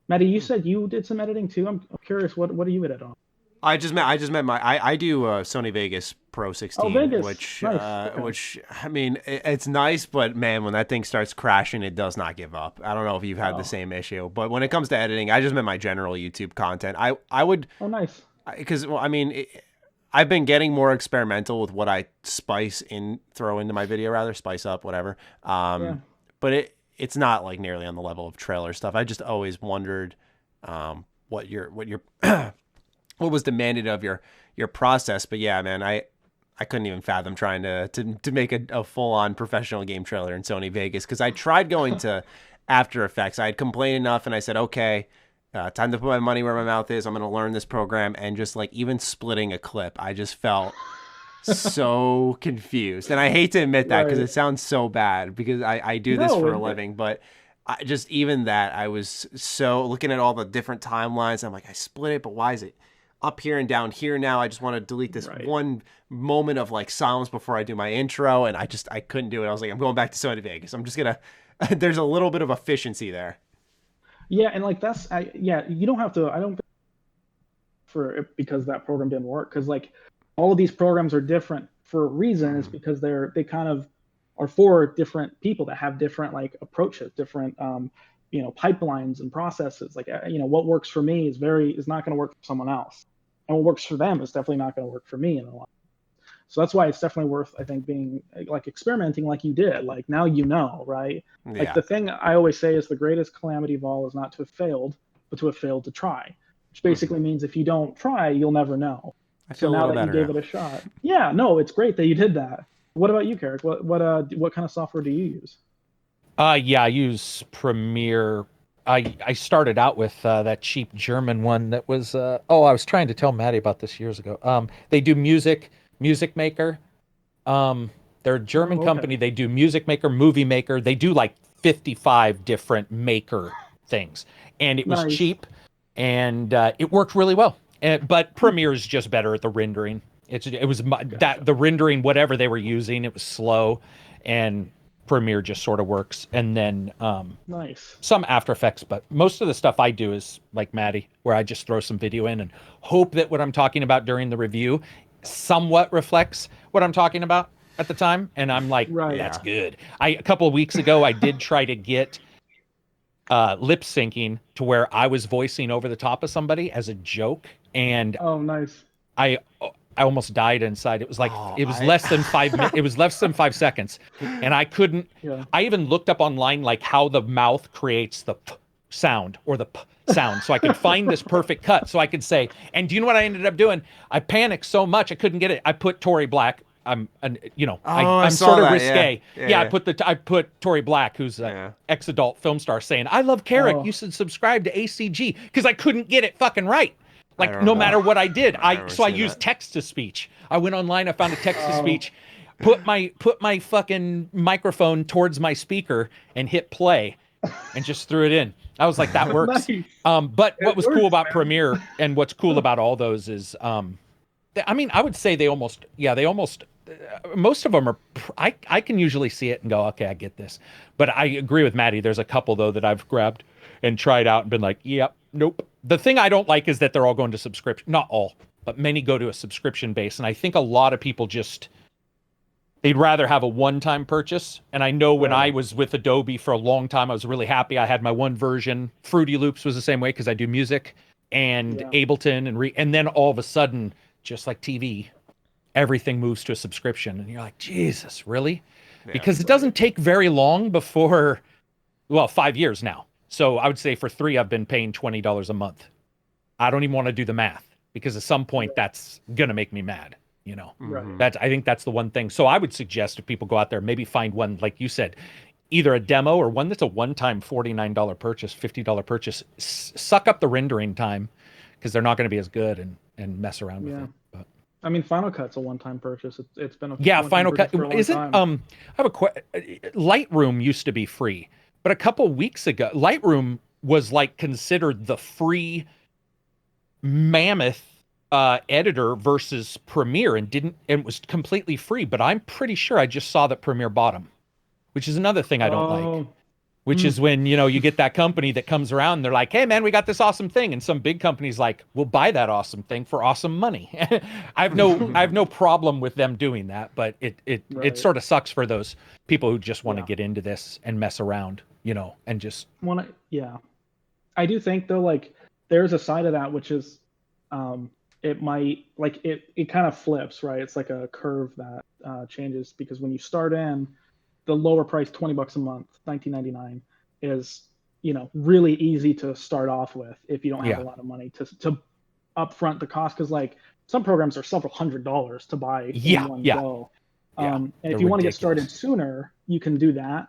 Matty, you said you did some editing too. I'm curious, what do you edit on? I do Sony Vegas Pro 16, Vegas. which Nice. Okay. which I mean it's nice, but man, when that thing starts crashing, it does not give up. I don't know if you've had the same issue, but when it comes to editing, I just meant my general YouTube content. I would. Oh, nice. Because I've been getting more experimental with what I throw into my video, rather spice up, whatever. But it's not like nearly on the level of trailer stuff. I just always wondered what your what was demanded of your process. But yeah, man, I couldn't even fathom trying to make a full-on professional game trailer in Sony Vegas because I tried going to After Effects. I had complained enough and I said, okay, time to put my money where my mouth is. I'm going to learn this program. And just like even splitting a clip, I just felt so confused. And I hate to admit that because it sounds so bad because I do this for a living. But I was so looking at all the different timelines. I'm like, I split it, but why is it up here and down here now? I just want to delete this one moment of like silence before I do my intro. And I couldn't do it. I was like, I'm going back to Sony Vegas. I'm just going to, there's a little bit of efficiency there. Yeah. And like you don't have to, I don't because that program didn't work. Cause like all of these programs are different for a reason. It's because they kind of are for different people that have different like approaches, different, pipelines and processes. Like, what works for me is not going to work for someone else. And what works for them is definitely not going to work for me in a lot. So that's why it's definitely worth, I think, being like experimenting like you did. Like now right? Yeah. Like the thing I always say is the greatest calamity of all is not to have failed, but to have failed to try. Which basically means if you don't try, you'll never know. I feel so now that you gave it a shot. Yeah, no, it's great that you did that. What about you, Karak? What kind of software do you use? Yeah, I use Premiere. I started out with that cheap German one that was I was trying to tell Maddie about this years ago. They do Music Maker. They're a German company. They do Music Maker, Movie Maker. They do like 55 different maker things. And it was cheap and it worked really well. But Premiere is just better at the rendering. It was that the rendering, whatever they were using, it was slow, and Premiere just sort of works. And then some After Effects, but most of the stuff I do is like Maddie, where I just throw some video in and hope that what I'm talking about during the review somewhat reflects what I'm talking about at the time. And I'm like, that's good. A couple of weeks ago, I did try to get lip syncing to where I was voicing over the top of somebody as a joke, and I almost died inside. It was like it was less than 5 minutes. It was less than 5 seconds, and I couldn't. I even looked up online like how the mouth creates the p sound or the p sound, so I could find this perfect cut, so I could say. And do you know what I ended up doing? I panicked so much I couldn't get it. I put Tory Black. I'm sort of risque. Yeah. I put Tory Black, who's an ex-adult film star, saying, "I love Karak. You should subscribe to ACG," because I couldn't get it fucking right. Like no matter what I did, I used text to speech. I went online, I found a text to speech, put my fucking microphone towards my speaker and hit play, and just threw it in. I was like, that works. But what was cool about Premiere and what's cool about all those is, I mean, I would say most of them are. I can usually see it and go, okay, I get this. But I agree with Maddie. There's a couple though that I've grabbed and tried out and been like, yep, nope. The thing I don't like is that they're all going to subscription. Not all, but many go to a subscription base. And I think a lot of people they'd rather have a one-time purchase. And I know when I was with Adobe for a long time, I was really happy. I had my one version. Fruity Loops was the same way because I do music, and Ableton and then all of a sudden, just like TV, everything moves to a subscription. And you're like, Jesus, really? Because it doesn't take very long before, 5 years now. So I would say for 3, I've been paying $20 a month. I don't even want to do the math because at some point that's going to make me mad. You know, I think that's the one thing. So I would suggest if people go out there, maybe find one, like you said, either a demo or one that's a one-time $49 purchase, $50 purchase. Suck up the rendering time because they're not going to be as good and mess around with it. But I mean, Final Cut's a one-time purchase. It's been Final Cut isn't. I have a Lightroom used to be free. But a couple weeks ago, Lightroom was like considered the free mammoth editor versus Premiere, and was completely free. But I'm pretty sure I just saw that Premiere bought them, which is another thing I don't like. Which is when you get that company that comes around and they're like, "Hey man, we got this awesome thing," and some big company's like, "We'll buy that awesome thing for awesome money." I have no problem with them doing that, but it sort of sucks for those people who just want to get into this and mess around. And just I do think though, like there's a side of that which is, it might it kind of flips, right? It's like a curve that changes, because when you start in, the lower price, $20 a month, $19.99, is really easy to start off with if you don't have a lot of money to upfront the cost, because like some programs are several $100s to buy in one go. And if you want to get started sooner, you can do that.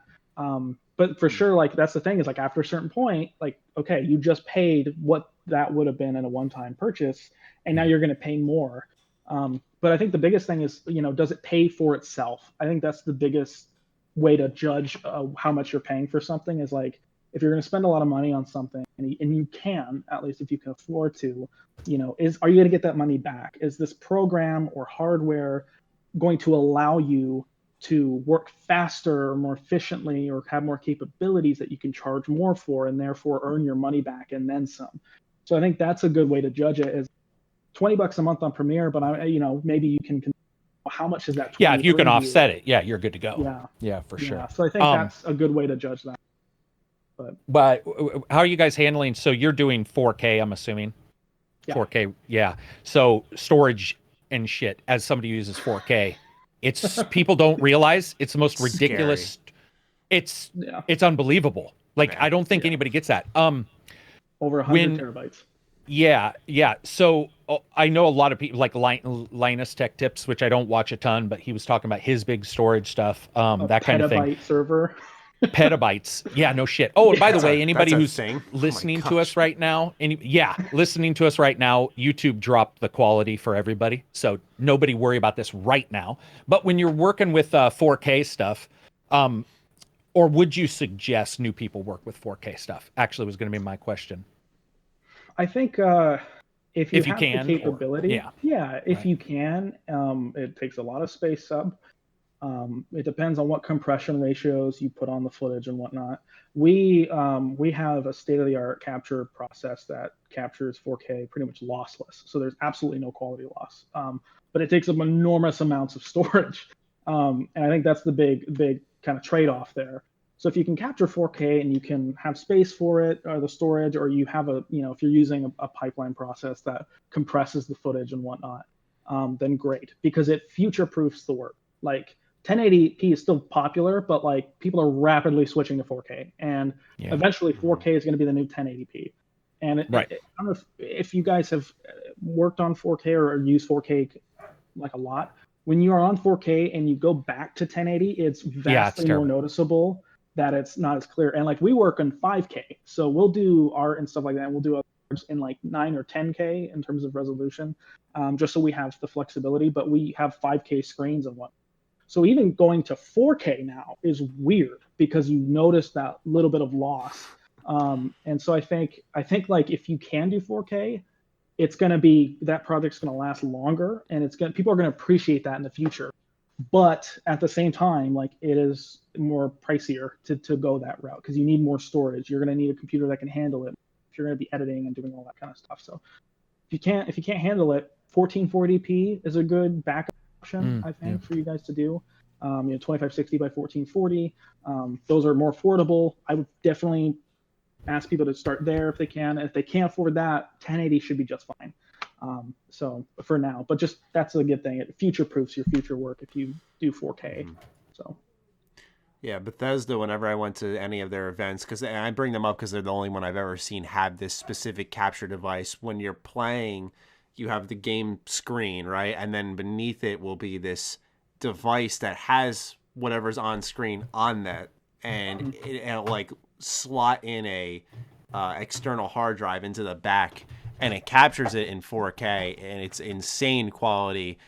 But for sure, like that's the thing, is like after a certain point, like, okay, you just paid what that would have been in a one-time purchase, and now you're going to pay more. But I think the biggest thing is, does it pay for itself? I think that's the biggest way to judge how much you're paying for something, is like, if you're going to spend a lot of money on something, and you can, at least if you can afford to, are you going to get that money back? Is this program or hardware going to allow you to work faster or more efficiently, or have more capabilities that you can charge more for, and therefore earn your money back and then some? So I think that's a good way to judge it, is $20 a month on Premiere, but maybe you can how much is that? If you can offset it, you're good to go. Yeah, for sure. So I think that's a good way to judge that. But how are you guys handling? So you're doing 4K, I'm assuming. 4K, So storage and shit. As somebody who uses 4K, it's people don't realize it's the most ridiculous. It's unbelievable. Like I don't think anybody gets that. Over 100 terabytes. Yeah. So I know a lot of people like Linus Tech Tips, which I don't watch a ton, but he was talking about his big storage stuff, that kind of thing. Server. petabytes. Yeah, no shit. Oh, and by the way, anybody who's thing. listening to us right now, listening to us right now, YouTube dropped the quality for everybody. So nobody worry about this right now. But when you're working with 4K stuff, or would you suggest new people work with 4K stuff? Actually, was going to be my question. I think if you have can, the capability, if you can, it takes a lot of space up. It depends on what compression ratios you put on the footage and whatnot. We have a state-of-the-art capture process that captures 4K pretty much lossless, so there's absolutely no quality loss. But it takes up enormous amounts of storage, and I think that's the big kind of trade-off there. So if you can capture 4K and you can have space for it, or the storage, or you have if you're using a pipeline process that compresses the footage and whatnot, then great, because it future-proofs the work. Like 1080p is still popular, but like people are rapidly switching to 4K, and eventually 4K is going to be the new 1080p. And I don't know if you guys have worked on 4K or used 4K like a lot. When you are on 4K and you go back to 1080, it's vastly more noticeable that it's not as clear. And like we work on 5K, so we'll do art and stuff like that. And we'll do others in like 9 or 10K in terms of resolution, just so we have the flexibility. But we have 5K screens and whatnot. So even going to 4K now is weird because you notice that little bit of loss. And so I think like if you can do 4K, it's going to be, that project's going to last longer, and people are going to appreciate that in the future. But at the same time, like it is more pricier to go that route because you need more storage. You're going to need a computer that can handle it if you're going to be editing and doing all that kind of stuff. So if you can't handle it, 1440p is a good backup option, I think, for you guys to do. 2560 by 1440. Those are more affordable. I would definitely ask people to start there if they can. If they can't afford that, 1080 should be just fine. So for now, but just that's a good thing. It future proofs your future work if you do 4K. So. Yeah, Bethesda, whenever I went to any of their events, because I bring them up because they're the only one I've ever seen have this specific capture device. When you're playing, you have the game screen, right? And then beneath it will be this device that has whatever's on screen on that. And it'll like slot in a external hard drive into the back, and it captures it in 4K, and it's insane quality.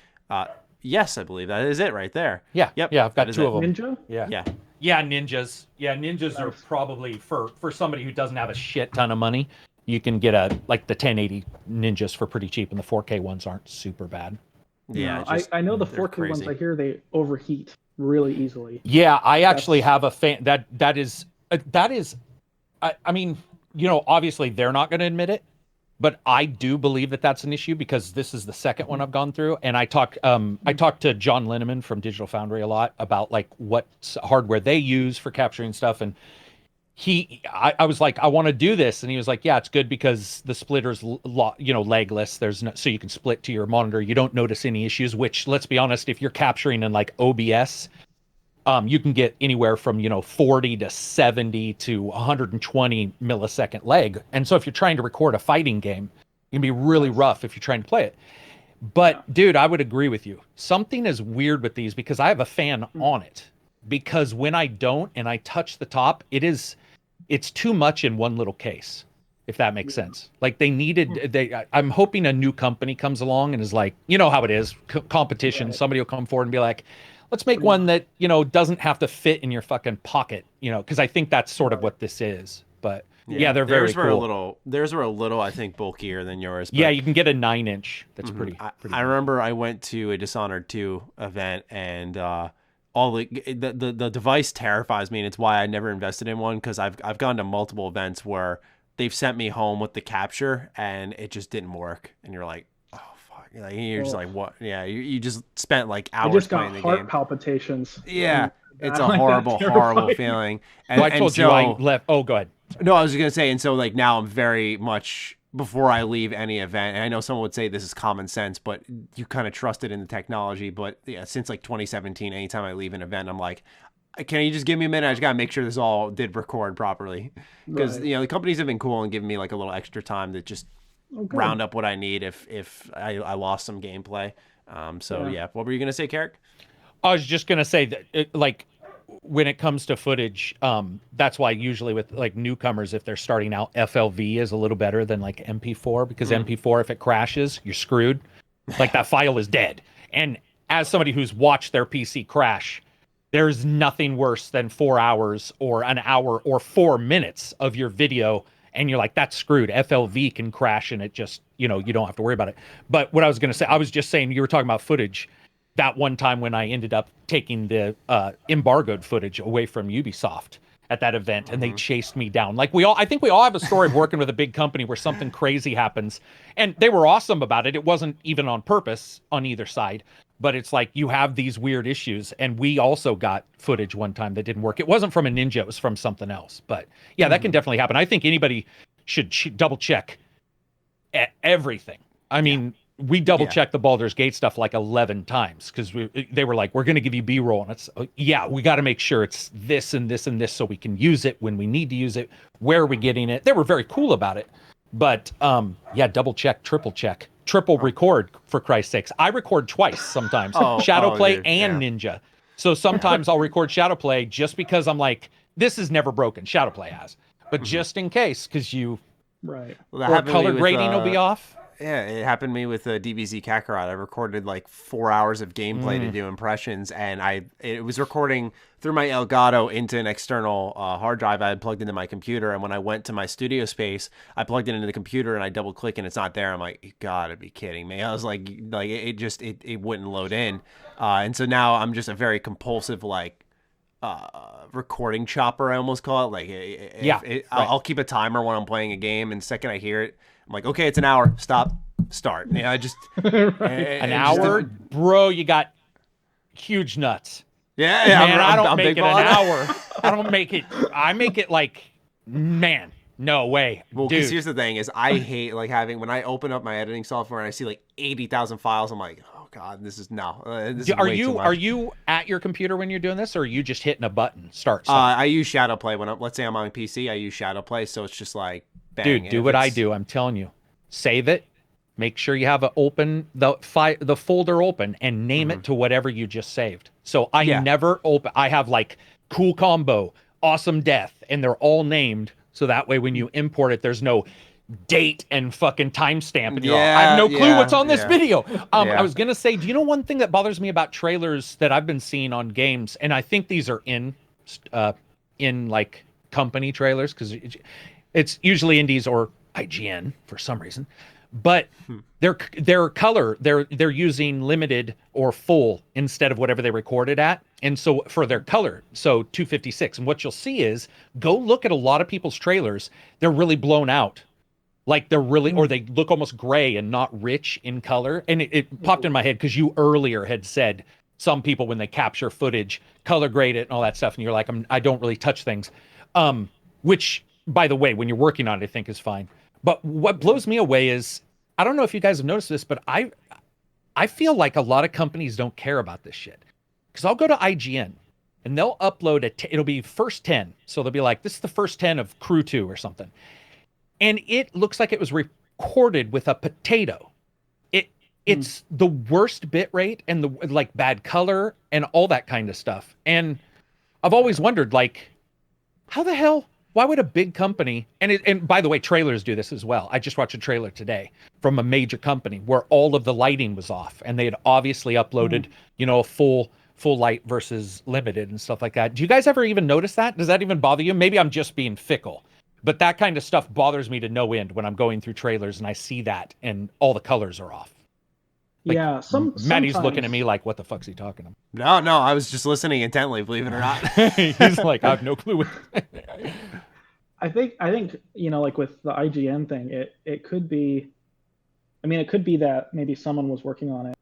Yes, I believe that is it right there. Yeah. Yep. Yeah, I've got two of them. Ninja? Yeah, Ninjas. Yeah, Ninjas are probably for somebody who doesn't have a shit ton of money. You can get the 1080 Ninjas for pretty cheap, and the 4K ones aren't super bad. Yeah, I know the 4K ones. I hear they overheat really easily. Yeah, I actually have a fan that is. I mean, obviously they're not going to admit it, but I do believe that that's an issue because this is the second one I've gone through, and I talked to John Linneman from Digital Foundry a lot about like what hardware they use for capturing stuff, and I was like, I want to do this, and he was like, yeah, it's good because the splitter's legless. There's no, so you can split to your monitor. You don't notice any issues. Which, let's be honest, if you're capturing in like OBS, you can get anywhere from 40 to 70 to 120 millisecond lag. And so if you're trying to record a fighting game, it can be really rough if you're trying to play it. But dude, I would agree with you. Something is weird with these because I have a fan on it. Because when I don't and I touch the top, it's too much in one little case, if that makes sense. Like I'm hoping a new company comes along and is like, you know how it is, competition. Right. Somebody will come forward and be like, let's make one that, doesn't have to fit in your fucking pocket, because I think that's sort of what this is. But yeah, they're very cool. Theirs were a little, I think, bulkier than yours. But yeah, you can get a 9-inch. That's pretty I remember I went to a Dishonored 2 event, and all the device terrifies me, and it's why I never invested in one, because I've gone to multiple events where they've sent me home with the capture and it just didn't work, and you're like, oh fuck, like, you're just like, what? Yeah, you just spent like hours playing the game. I just got heart palpitations. Yeah, it's a horrible feeling. And I told you I left. Oh, go ahead. No, I was gonna say, and so like now I'm very much, before I leave any event, and I know someone would say this is common sense, but you kind of trust it in the technology. But yeah, since like 2017, anytime I leave an event, I'm like, can you just give me a minute? I just gotta make sure this all did record properly, because the companies have been cool and given me like a little extra time to just round up what I need if I lost some gameplay. So yeah, what were you gonna say, Karak? I was just gonna say that when it comes to footage, that's why usually with like newcomers, if they're starting out, FLV is a little better than like MP4, because MP4, if it crashes, you're screwed. Like that file is dead. And as somebody who's watched their PC crash, there's nothing worse than 4 hours or an hour or 4 minutes of your video, and you're like, that's screwed. FLV can crash, and it just, you don't have to worry about it. But what I was going to say, I was just saying, you were talking about footage. That one time when I ended up taking the embargoed footage away from Ubisoft at that event, and they chased me down. Like I think we all have a story of working with a big company where something crazy happens, and they were awesome about it. It wasn't even on purpose on either side. But it's like you have these weird issues, and we also got footage one time that didn't work. It wasn't from a Ninja, it was from something else. But yeah, that can definitely happen. I think anybody should double check everything. I mean, we double checked the Baldur's Gate stuff like 11 times because they were like, we're going to give you B-roll. And it's, we got to make sure it's this and this and this so we can use it when we need to use it. Where are we getting it? They were very cool about it. But double check, triple check. Triple record, for Christ's sakes. I record twice sometimes. Shadowplay and Ninja. So sometimes I'll record Shadowplay just because I'm like, this is never broken. Shadowplay has. But just in case, because Right. Well, or color grading will be off. Yeah, it happened to me with DBZ Kakarot. I recorded like 4 hours of gameplay to do impressions, and it was recording through my Elgato into an external hard drive I had plugged into my computer. And when I went to my studio space, I plugged it into the computer and I double click and it's not there. I'm like, you gotta be kidding me. I was like it wouldn't load in. And so now I'm just a very compulsive recording chopper, I almost call it. Like, I'll keep a timer when I'm playing a game, and the second I hear it, I'm like, okay, it's an hour. Stop, start. I just an hour, bro. You got huge nuts. Yeah, man. I don't make it an hour. I don't make it. I make it like, man, no way. Well, because here's the thing: is I hate having when I open up my editing software and I see 80,000 files. I'm like, oh god, this is no. This is way too much. Are you at your computer when you're doing this, or are you just hitting a button? Start. I use Shadowplay when let's say I'm on PC. I use Shadowplay, so it's just like. Bang. Dude, do what I do. I'm telling you. Save it. Make sure you have the folder open and name it to whatever you just saved. So I never open. I have cool combo, awesome death, and they're all named. So that way when you import it, there's no date and fucking timestamp. And I have no clue what's on this video. I was going to say, do you know one thing that bothers me about trailers that I've been seeing on games? And I think these are in company trailers because it's usually indies or IGN for some reason, but their color, they're using limited or full instead of whatever they recorded at. And so for their color, so 256. And what you'll see is go look at a lot of people's trailers. They're really blown out. Like they're really, or they look almost gray and not rich in color. And it popped in my head because you earlier had said some people, when they capture footage, color grade it and all that stuff. And you're like, I don't really touch things. Which, by the way, when you're working on it, I think is fine. But what blows me away is, I don't know if you guys have noticed this, but I feel like a lot of companies don't care about this shit. Because I'll go to IGN and they'll upload it'll be first 10. So they'll be like, this is the first 10 of Crew 2 or something. And it looks like it was recorded with a potato. It's the worst bit rate and the bad color and all that kind of stuff. And I've always wondered, how the hell? Why would a big company, and by the way, trailers do this as well. I just watched a trailer today from a major company where all of the lighting was off, and they had obviously uploaded, a full light versus limited and stuff like that. Do you guys ever even notice that? Does that even bother you? Maybe I'm just being fickle, but that kind of stuff bothers me to no end when I'm going through trailers and I see that and all the colors are off. Matty's looking at me like, what the fuck's he talking about? No, I was just listening intently, believe it or not. He's like, I have no clue. I think with the IGN thing, it could be, it could be that maybe someone was working on it.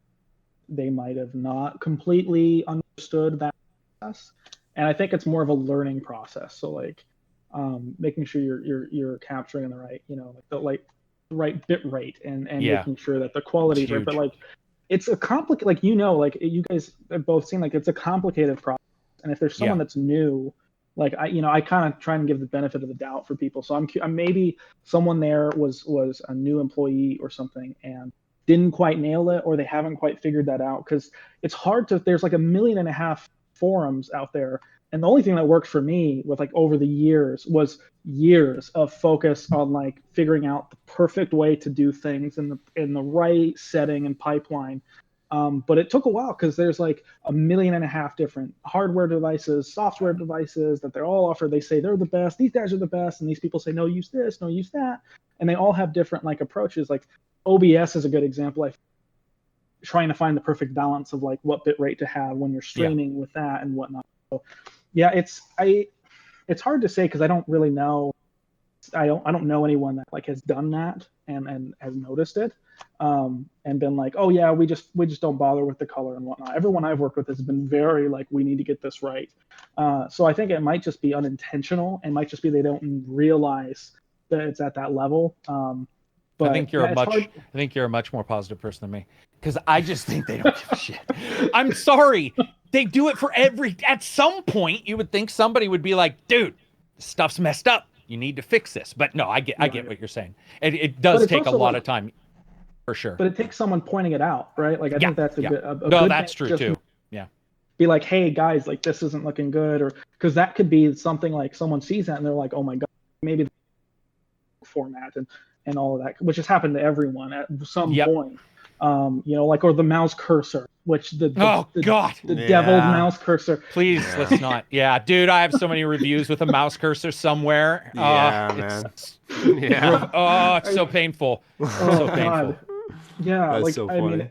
They might have not completely understood that process. And I think it's more of a learning process. So making sure you're capturing the right, the right bit rate and making sure that the quality is right. But it's a complicated, you guys have both seen, it's a complicated process. And if there's someone that's new, I kind of try and give the benefit of the doubt for people. So I'm maybe someone there was a new employee or something and didn't quite nail it, or they haven't quite figured that out, because it's hard to, there's 1.5 million forums out there And the only thing that worked for me with like over the years was years of focus on like figuring out the perfect way to do things in the right setting and pipeline. But it took a while because there's like 1.5 million different hardware devices, software devices that they're all offered. They say they're the best. These guys are the best. And these people say, no, use this, no, use that. And they all have different like approaches. Like OBS is a good example. Trying to find the perfect balance of like what bit rate to have when you're streaming with that and whatnot. So yeah, it's hard to say because I don't really know. I don't know anyone that like has done that and has noticed it and been like, oh yeah, we just don't bother with the color and whatnot. Everyone I've worked with has been very like, we need to get this right. So I think it might just be unintentional. It might just be they don't realize that it's at that level. But I think you're a much more positive person than me, because I just think they don't give a shit. I'm sorry. They do it for at some point you would think somebody would be like, dude, this stuff's messed up. You need to fix this. But no, I get what you're saying. It does take a lot of time, for sure. But it takes someone pointing it out, right? Like I think that's a good no, that's true too. Yeah. Be like, hey guys, like this isn't looking good, or because that could be something like someone sees that and they're like, oh my god, maybe the format and all of that, which has happened to everyone at some point. Like, or the mouse cursor, which the deviled mouse cursor. Please, let's not. Yeah, dude, I have so many reviews with a mouse cursor somewhere. Man. It's so painful. So painful. God. Yeah, that's like so funny. I mean,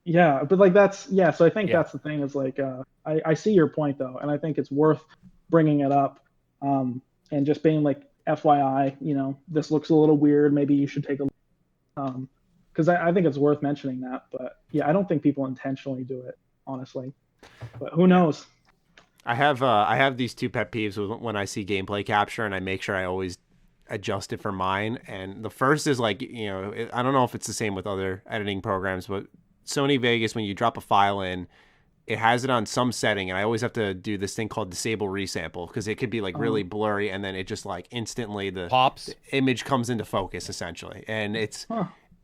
yeah, but like that's So I think that's the thing is like I see your point though, and I think it's worth bringing it up, and just being like, FYI, this looks a little weird. Maybe you should take a look. Because I think it's worth mentioning that. But yeah, I don't think people intentionally do it, honestly. But who knows? I have these two pet peeves when I see gameplay capture, and I make sure I always adjust it for mine. And the first is like, I don't know if it's the same with other editing programs, but Sony Vegas, when you drop a file in, it has it on some setting, and I always have to do this thing called disable resample, because it could be like really blurry, and then it just like instantly the image comes into focus essentially. And it's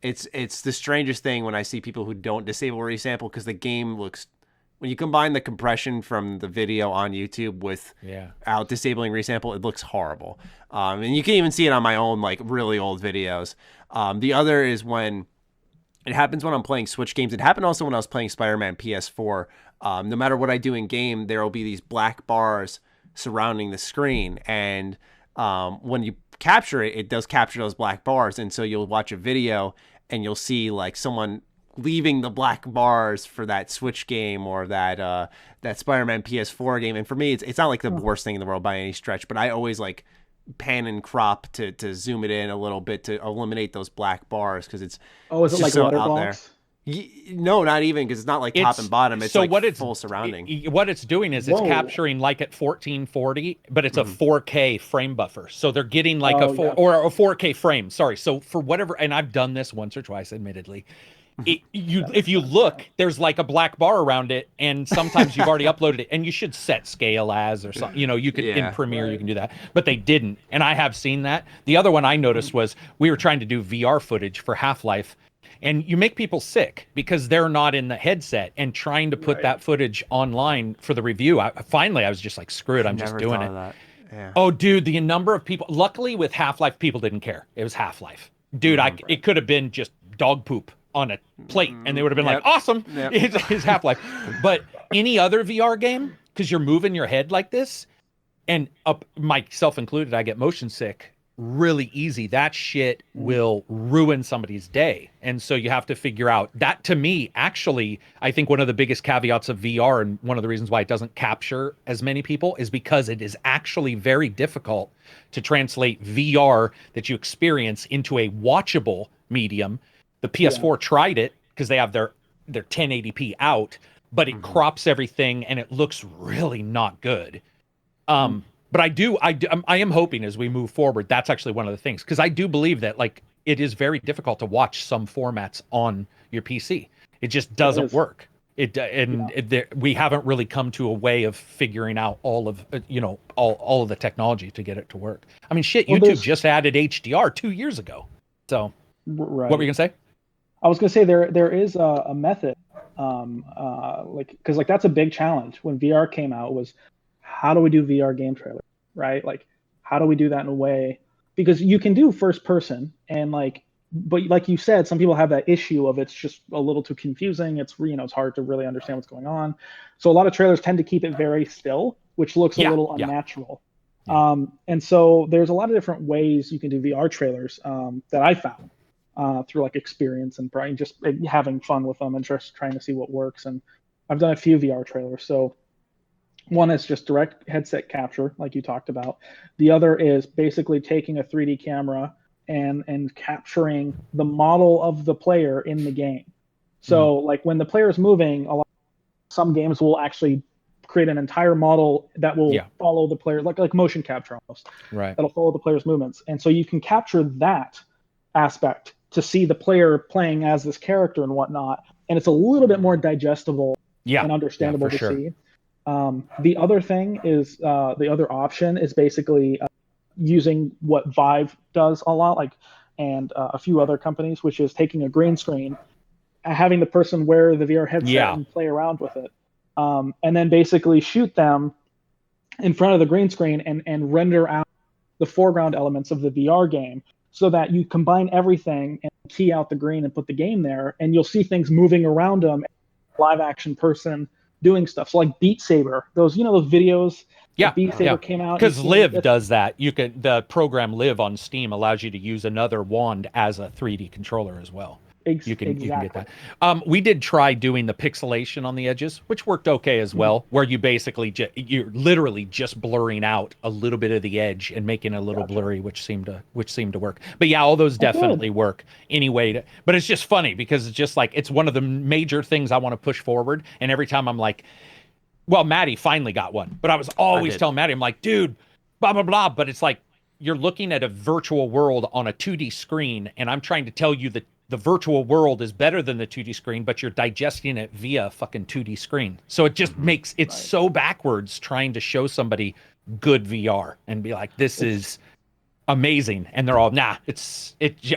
the strangest thing when I see people who don't disable resample, because the game looks, when you combine the compression from the video on YouTube with out disabling resample, it looks horrible. And you can even see it on my own like really old videos. The other is when it happens when I'm playing Switch games. It happened also when I was playing Spider-Man PS4. No matter what I do in game, there will be these black bars surrounding the screen. And when you capture it, it does capture those black bars. And so you'll watch a video and you'll see like someone leaving the black bars for that Switch game or that Spider-Man PS4 game. And for me, it's not like the worst thing in the world by any stretch, but I always like pan and crop to zoom it in a little bit to eliminate those black bars, because it's is it like so letterbox? out there. No, not even, because it's not like top and bottom. It's so like it's full surrounding. What it's doing is it's capturing like at 1440, but it's a 4K frame buffer. So they're getting like or a 4K frame. Sorry. So for whatever, and I've done this once or twice, admittedly. If you look, there's like a black bar around it, and sometimes you've already uploaded it, and you should set scale as or something. You could in Premiere you can do that, but they didn't, and I have seen that. The other one I noticed was we were trying to do VR footage for Half-Life, and you make people sick because they're not in the headset, and trying to put that footage online for the review. I was just like, screw it, I'm just doing it. Yeah. Oh, dude, the number of people. Luckily, with Half-Life, people didn't care. It was Half-Life, dude. It could have been just dog poop on a plate, and they would have been like, awesome, it's Half-Life. But any other VR game, because you're moving your head like this, and myself included, I get motion sick really easy. That shit will ruin somebody's day. And so you have to figure out that. To me, actually, I think one of the biggest caveats of VR, and one of the reasons why it doesn't capture as many people, is because it is actually very difficult to translate VR that you experience into a watchable medium. The PS4 tried it because they have their 1080p out, but it crops everything and it looks really not good. But I am hoping as we move forward, that's actually one of the things, because I do believe that like it is very difficult to watch some formats on your PC. It just doesn't work. We haven't really come to a way of figuring out all of all of the technology to get it to work. I mean, shit, YouTube just added HDR 2 years ago. So what were you gonna say? I was gonna say there is a method, because like that's a big challenge when VR came out, was how do we do VR game trailers, right? Like, how do we do that in a way? Because you can do first person, and like, but like you said, some people have that issue of it's just a little too confusing. It's, you know, it's hard to really understand what's going on. So a lot of trailers tend to keep it very still, which looks a little unnatural. Yeah. And so there's a lot of different ways you can do VR trailers that I found through like experience and probably just having fun with them and just trying to see what works. And I've done a few VR trailers. So one is just direct headset capture, like you talked about. The other is basically taking a 3D camera and capturing the model of the player in the game. So like when the player is moving, some games will actually create an entire model that will follow the player, like motion capture almost. Right. That'll follow the player's movements. And so you can capture that aspect to see the player playing as this character and whatnot. And it's a little bit more digestible and understandable to see. The other thing is, the other option is basically using what Vive does a lot, like, and a few other companies, which is taking a green screen, having the person wear the VR headset and play around with it. And then basically shoot them in front of the green screen and render out the foreground elements of the VR game so that you combine everything and key out the green and put the game there, and you'll see things moving around them, live action person doing stuff. So like Beat Saber, those videos Beat Saber came out. Because Live does that. The program Live on Steam allows you to use another wand as a 3D controller as well. You can get that. We did try doing the pixelation on the edges, which worked okay as well, where you basically you're literally just blurring out a little bit of the edge and making it a little blurry, which seemed to work. But yeah, all those definitely work anyway. But it's just funny because it's just like, it's one of the major things I want to push forward. And every time I'm like, well, Matty finally got one, but I was always telling Matty, I'm like, dude, blah, blah, blah. But it's like, you're looking at a virtual world on a 2D screen, and I'm trying to tell you that the virtual world is better than the 2D screen, but you're digesting it via fucking 2D screen. So it just makes it so backwards trying to show somebody good VR and be like, this is amazing. And they're all,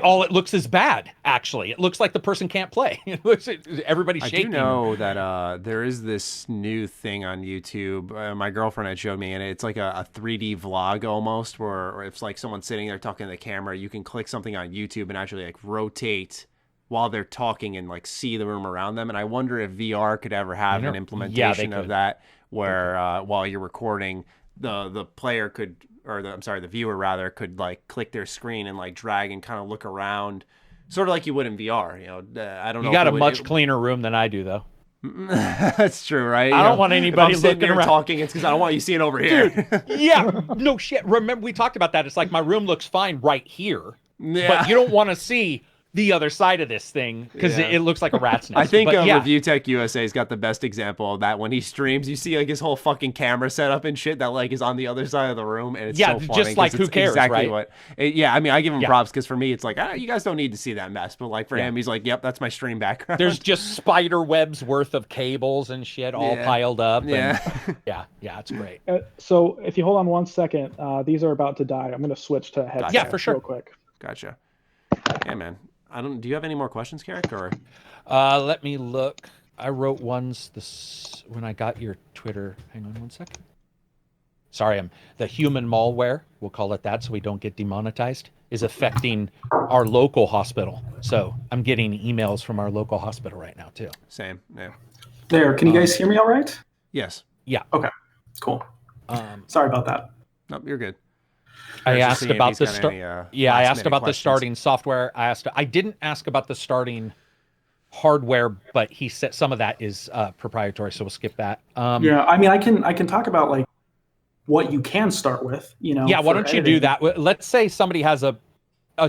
all it looks is bad, actually. It looks like the person can't play. It looks, everybody's shaking. I do know that there is this new thing on YouTube. My girlfriend had showed me, and it's like a 3D vlog almost, where it's like someone sitting there talking to the camera. You can click something on YouTube and actually like rotate while they're talking and like see the room around them. And I wonder if VR could ever have an implementation of that, where while you're recording, the player could, or the viewer rather, could like click their screen and like drag and kind of look around, sort of like you would in VR. I don't know. You got a much cleaner room than I do, though. That's true, right? I don't want anybody looking around talking. It's because I don't want you seeing over here. Dude, yeah, no shit. Remember, we talked about that. It's like my room looks fine right here, but you don't want to see the other side of this thing because it looks like a rat's nest. I think Review Tech USA's got the best example of that. When he streams, you see like his whole fucking camera setup and shit that like is on the other side of the room, and it's so funny. Just like, who cares, exactly right? I mean, I give him props because for me, it's like, you guys don't need to see that mess, but like for him, he's like, yep, that's my stream background. There's just spider webs worth of cables and shit all piled up. And, it's great. So if you hold on 1 second, these are about to die. I'm going to switch to headset. Yeah, for sure. Real quick. Gotcha. Yeah, man. Do you have any more questions, Karak? Or let me look. I wrote ones when I got your Twitter. Hang on 1 second. Sorry, the human malware, we'll call it that so we don't get demonetized, is affecting our local hospital. So I'm getting emails from our local hospital right now too. Same. Yeah. There. Can you guys hear me all right? Yes. Yeah. Okay. Cool. Sorry about that. Nope, you're good. I asked about the I asked about the starting software. I didn't ask about the starting hardware, but he said some of that is proprietary, so we'll skip that. I mean, I can talk about like what you can start with. Yeah, why don't you do that? Let's say somebody has a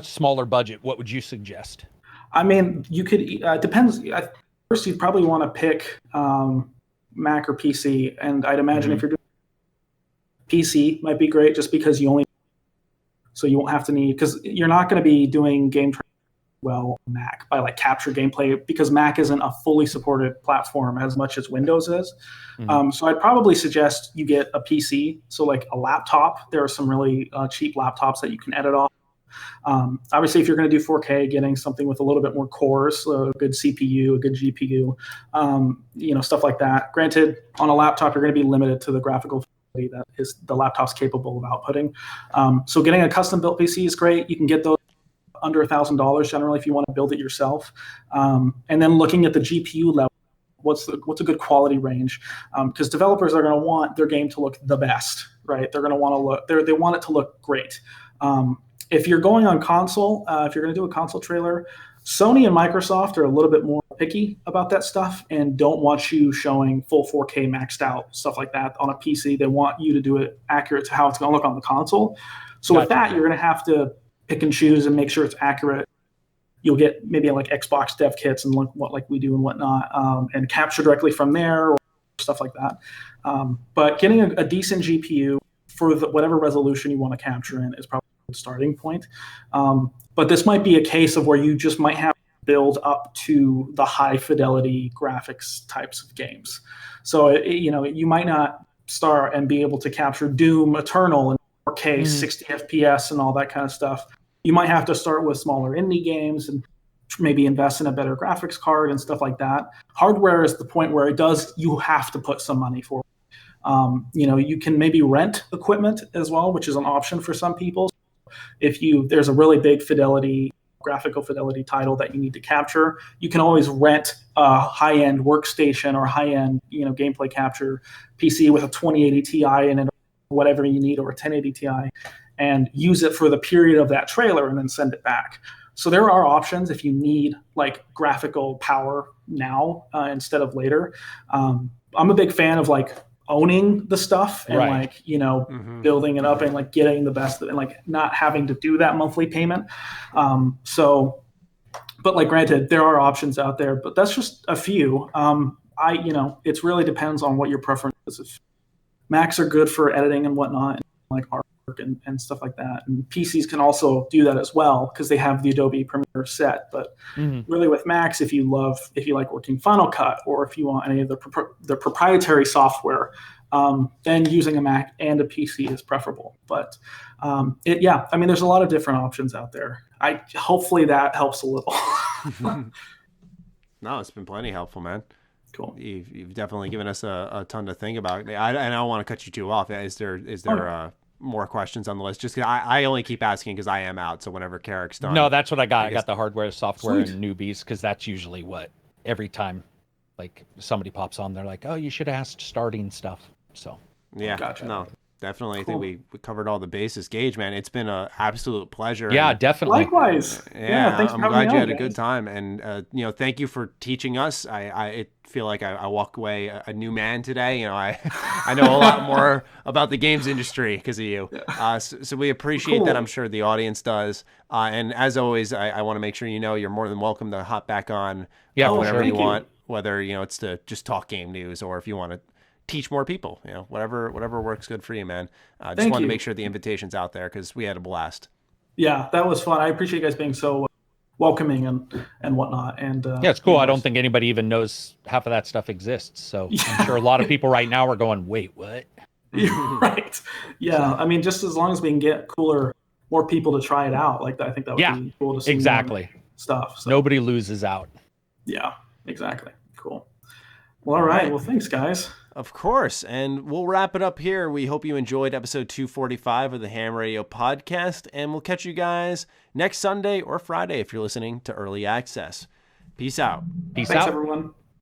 smaller budget. What would you suggest? I mean, you could depends. First, you'd probably want to pick Mac or PC, and I'd imagine if you're doing PC, might be great just because so you won't have to need, because you're not going to be doing game on Mac by like capture gameplay, because Mac isn't a fully supported platform as much as Windows is. So I'd probably suggest you get a PC. So like a laptop, there are some really cheap laptops that you can edit off. Obviously, if you're going to do 4K, getting something with a little bit more cores, a good CPU, a good GPU, stuff like that. Granted, on a laptop, you're going to be limited to the graphical that is the laptop's capable of outputting. So getting a custom built PC is great. You can get those under $1,000 generally if you want to build it yourself. And then looking at the GPU level, what's a good quality range? Because developers are going to want their game to look the best, right? They're going to want to they want it to look great. If you're going on console, if you're going to do a console trailer, Sony and Microsoft are a little bit more picky about that stuff and don't want you showing full 4K maxed out, stuff like that on a PC. They want you to do it accurate to how it's going to look on the console. So with that, you're going to have to pick and choose and make sure it's accurate. You'll get maybe like Xbox dev kits and like we do and whatnot, and capture directly from there or stuff like that. But getting a decent GPU for whatever resolution you want to capture in is probably a good starting point. But this might be a case of where you just might have to build up to the high fidelity graphics types of games. So, you might not start and be able to capture Doom Eternal in 4K, 60 FPS and all that kind of stuff. You might have to start with smaller indie games and maybe invest in a better graphics card and stuff like that. Hardware is the point where you have to put some money for it. You can maybe rent equipment as well, which is an option for some people. If there's a really big graphical fidelity title that you need to capture, you can always rent a high-end workstation or high-end, gameplay capture PC with a 2080 Ti in it, or whatever you need, or a 1080 Ti, and use it for the period of that trailer and then send it back. So there are options if you need like graphical power now instead of later. I'm a big fan of like owning the stuff and building it up and like getting the best of it and like not having to do that monthly payment. But like granted, there are options out there, but that's just a few. It really depends on what your preference is. If Macs are good for editing and whatnot, and like artwork and stuff like that. And PCs can also do that as well because they have the Adobe Premiere set. But really with Macs, if you like working Final Cut or if you want any of the proprietary software, then using a Mac and a PC is preferable. But there's a lot of different options out there. Hopefully that helps a little. No, it's been plenty helpful, man. Cool. You've definitely given us a ton to think about. I don't want to cut you too off. Is there more questions on the list? Just 'cause I only keep asking because I am out. So whenever Karak's done. No, that's what I got. I got the hardware, software, and newbies because that's usually what every time like somebody pops on, they're like, "Oh, you should have asked starting stuff." So yeah, gotcha. No, definitely. Cool. I think we covered all the bases. Gage, man, it's been an absolute pleasure. Yeah, definitely. Likewise. Yeah, thanks I'm for glad you had guys. a good time, and thank you for teaching us. I feel like I walk away a new man today. I know a lot more about the games industry because of you. So we appreciate that. I'm sure the audience does. And as always, I want to make sure you're more than welcome to hop back on whenever you want. Whether it's to just talk game news or if you want to teach more people, whatever works good for you, man. Just want to make sure the invitation's out there because we had a blast. Yeah, that was fun. I appreciate you guys being so welcoming and whatnot. And it's cool. I don't think anybody even knows half of that stuff exists. So I'm sure a lot of people right now are going, "Wait, what?" Right. Yeah. I mean, just as long as we can get more people to try it out, like that, I think that would be cool to see. Exactly. Stuff. So. Nobody loses out. Yeah. Exactly. Cool. Well, all right. Well, thanks, guys. Of course. And we'll wrap it up here. We hope you enjoyed episode 245 of the H.A.M Radio Podcast. And we'll catch you guys next Sunday or Friday if you're listening to Early Access. Peace out. Thanks, everyone.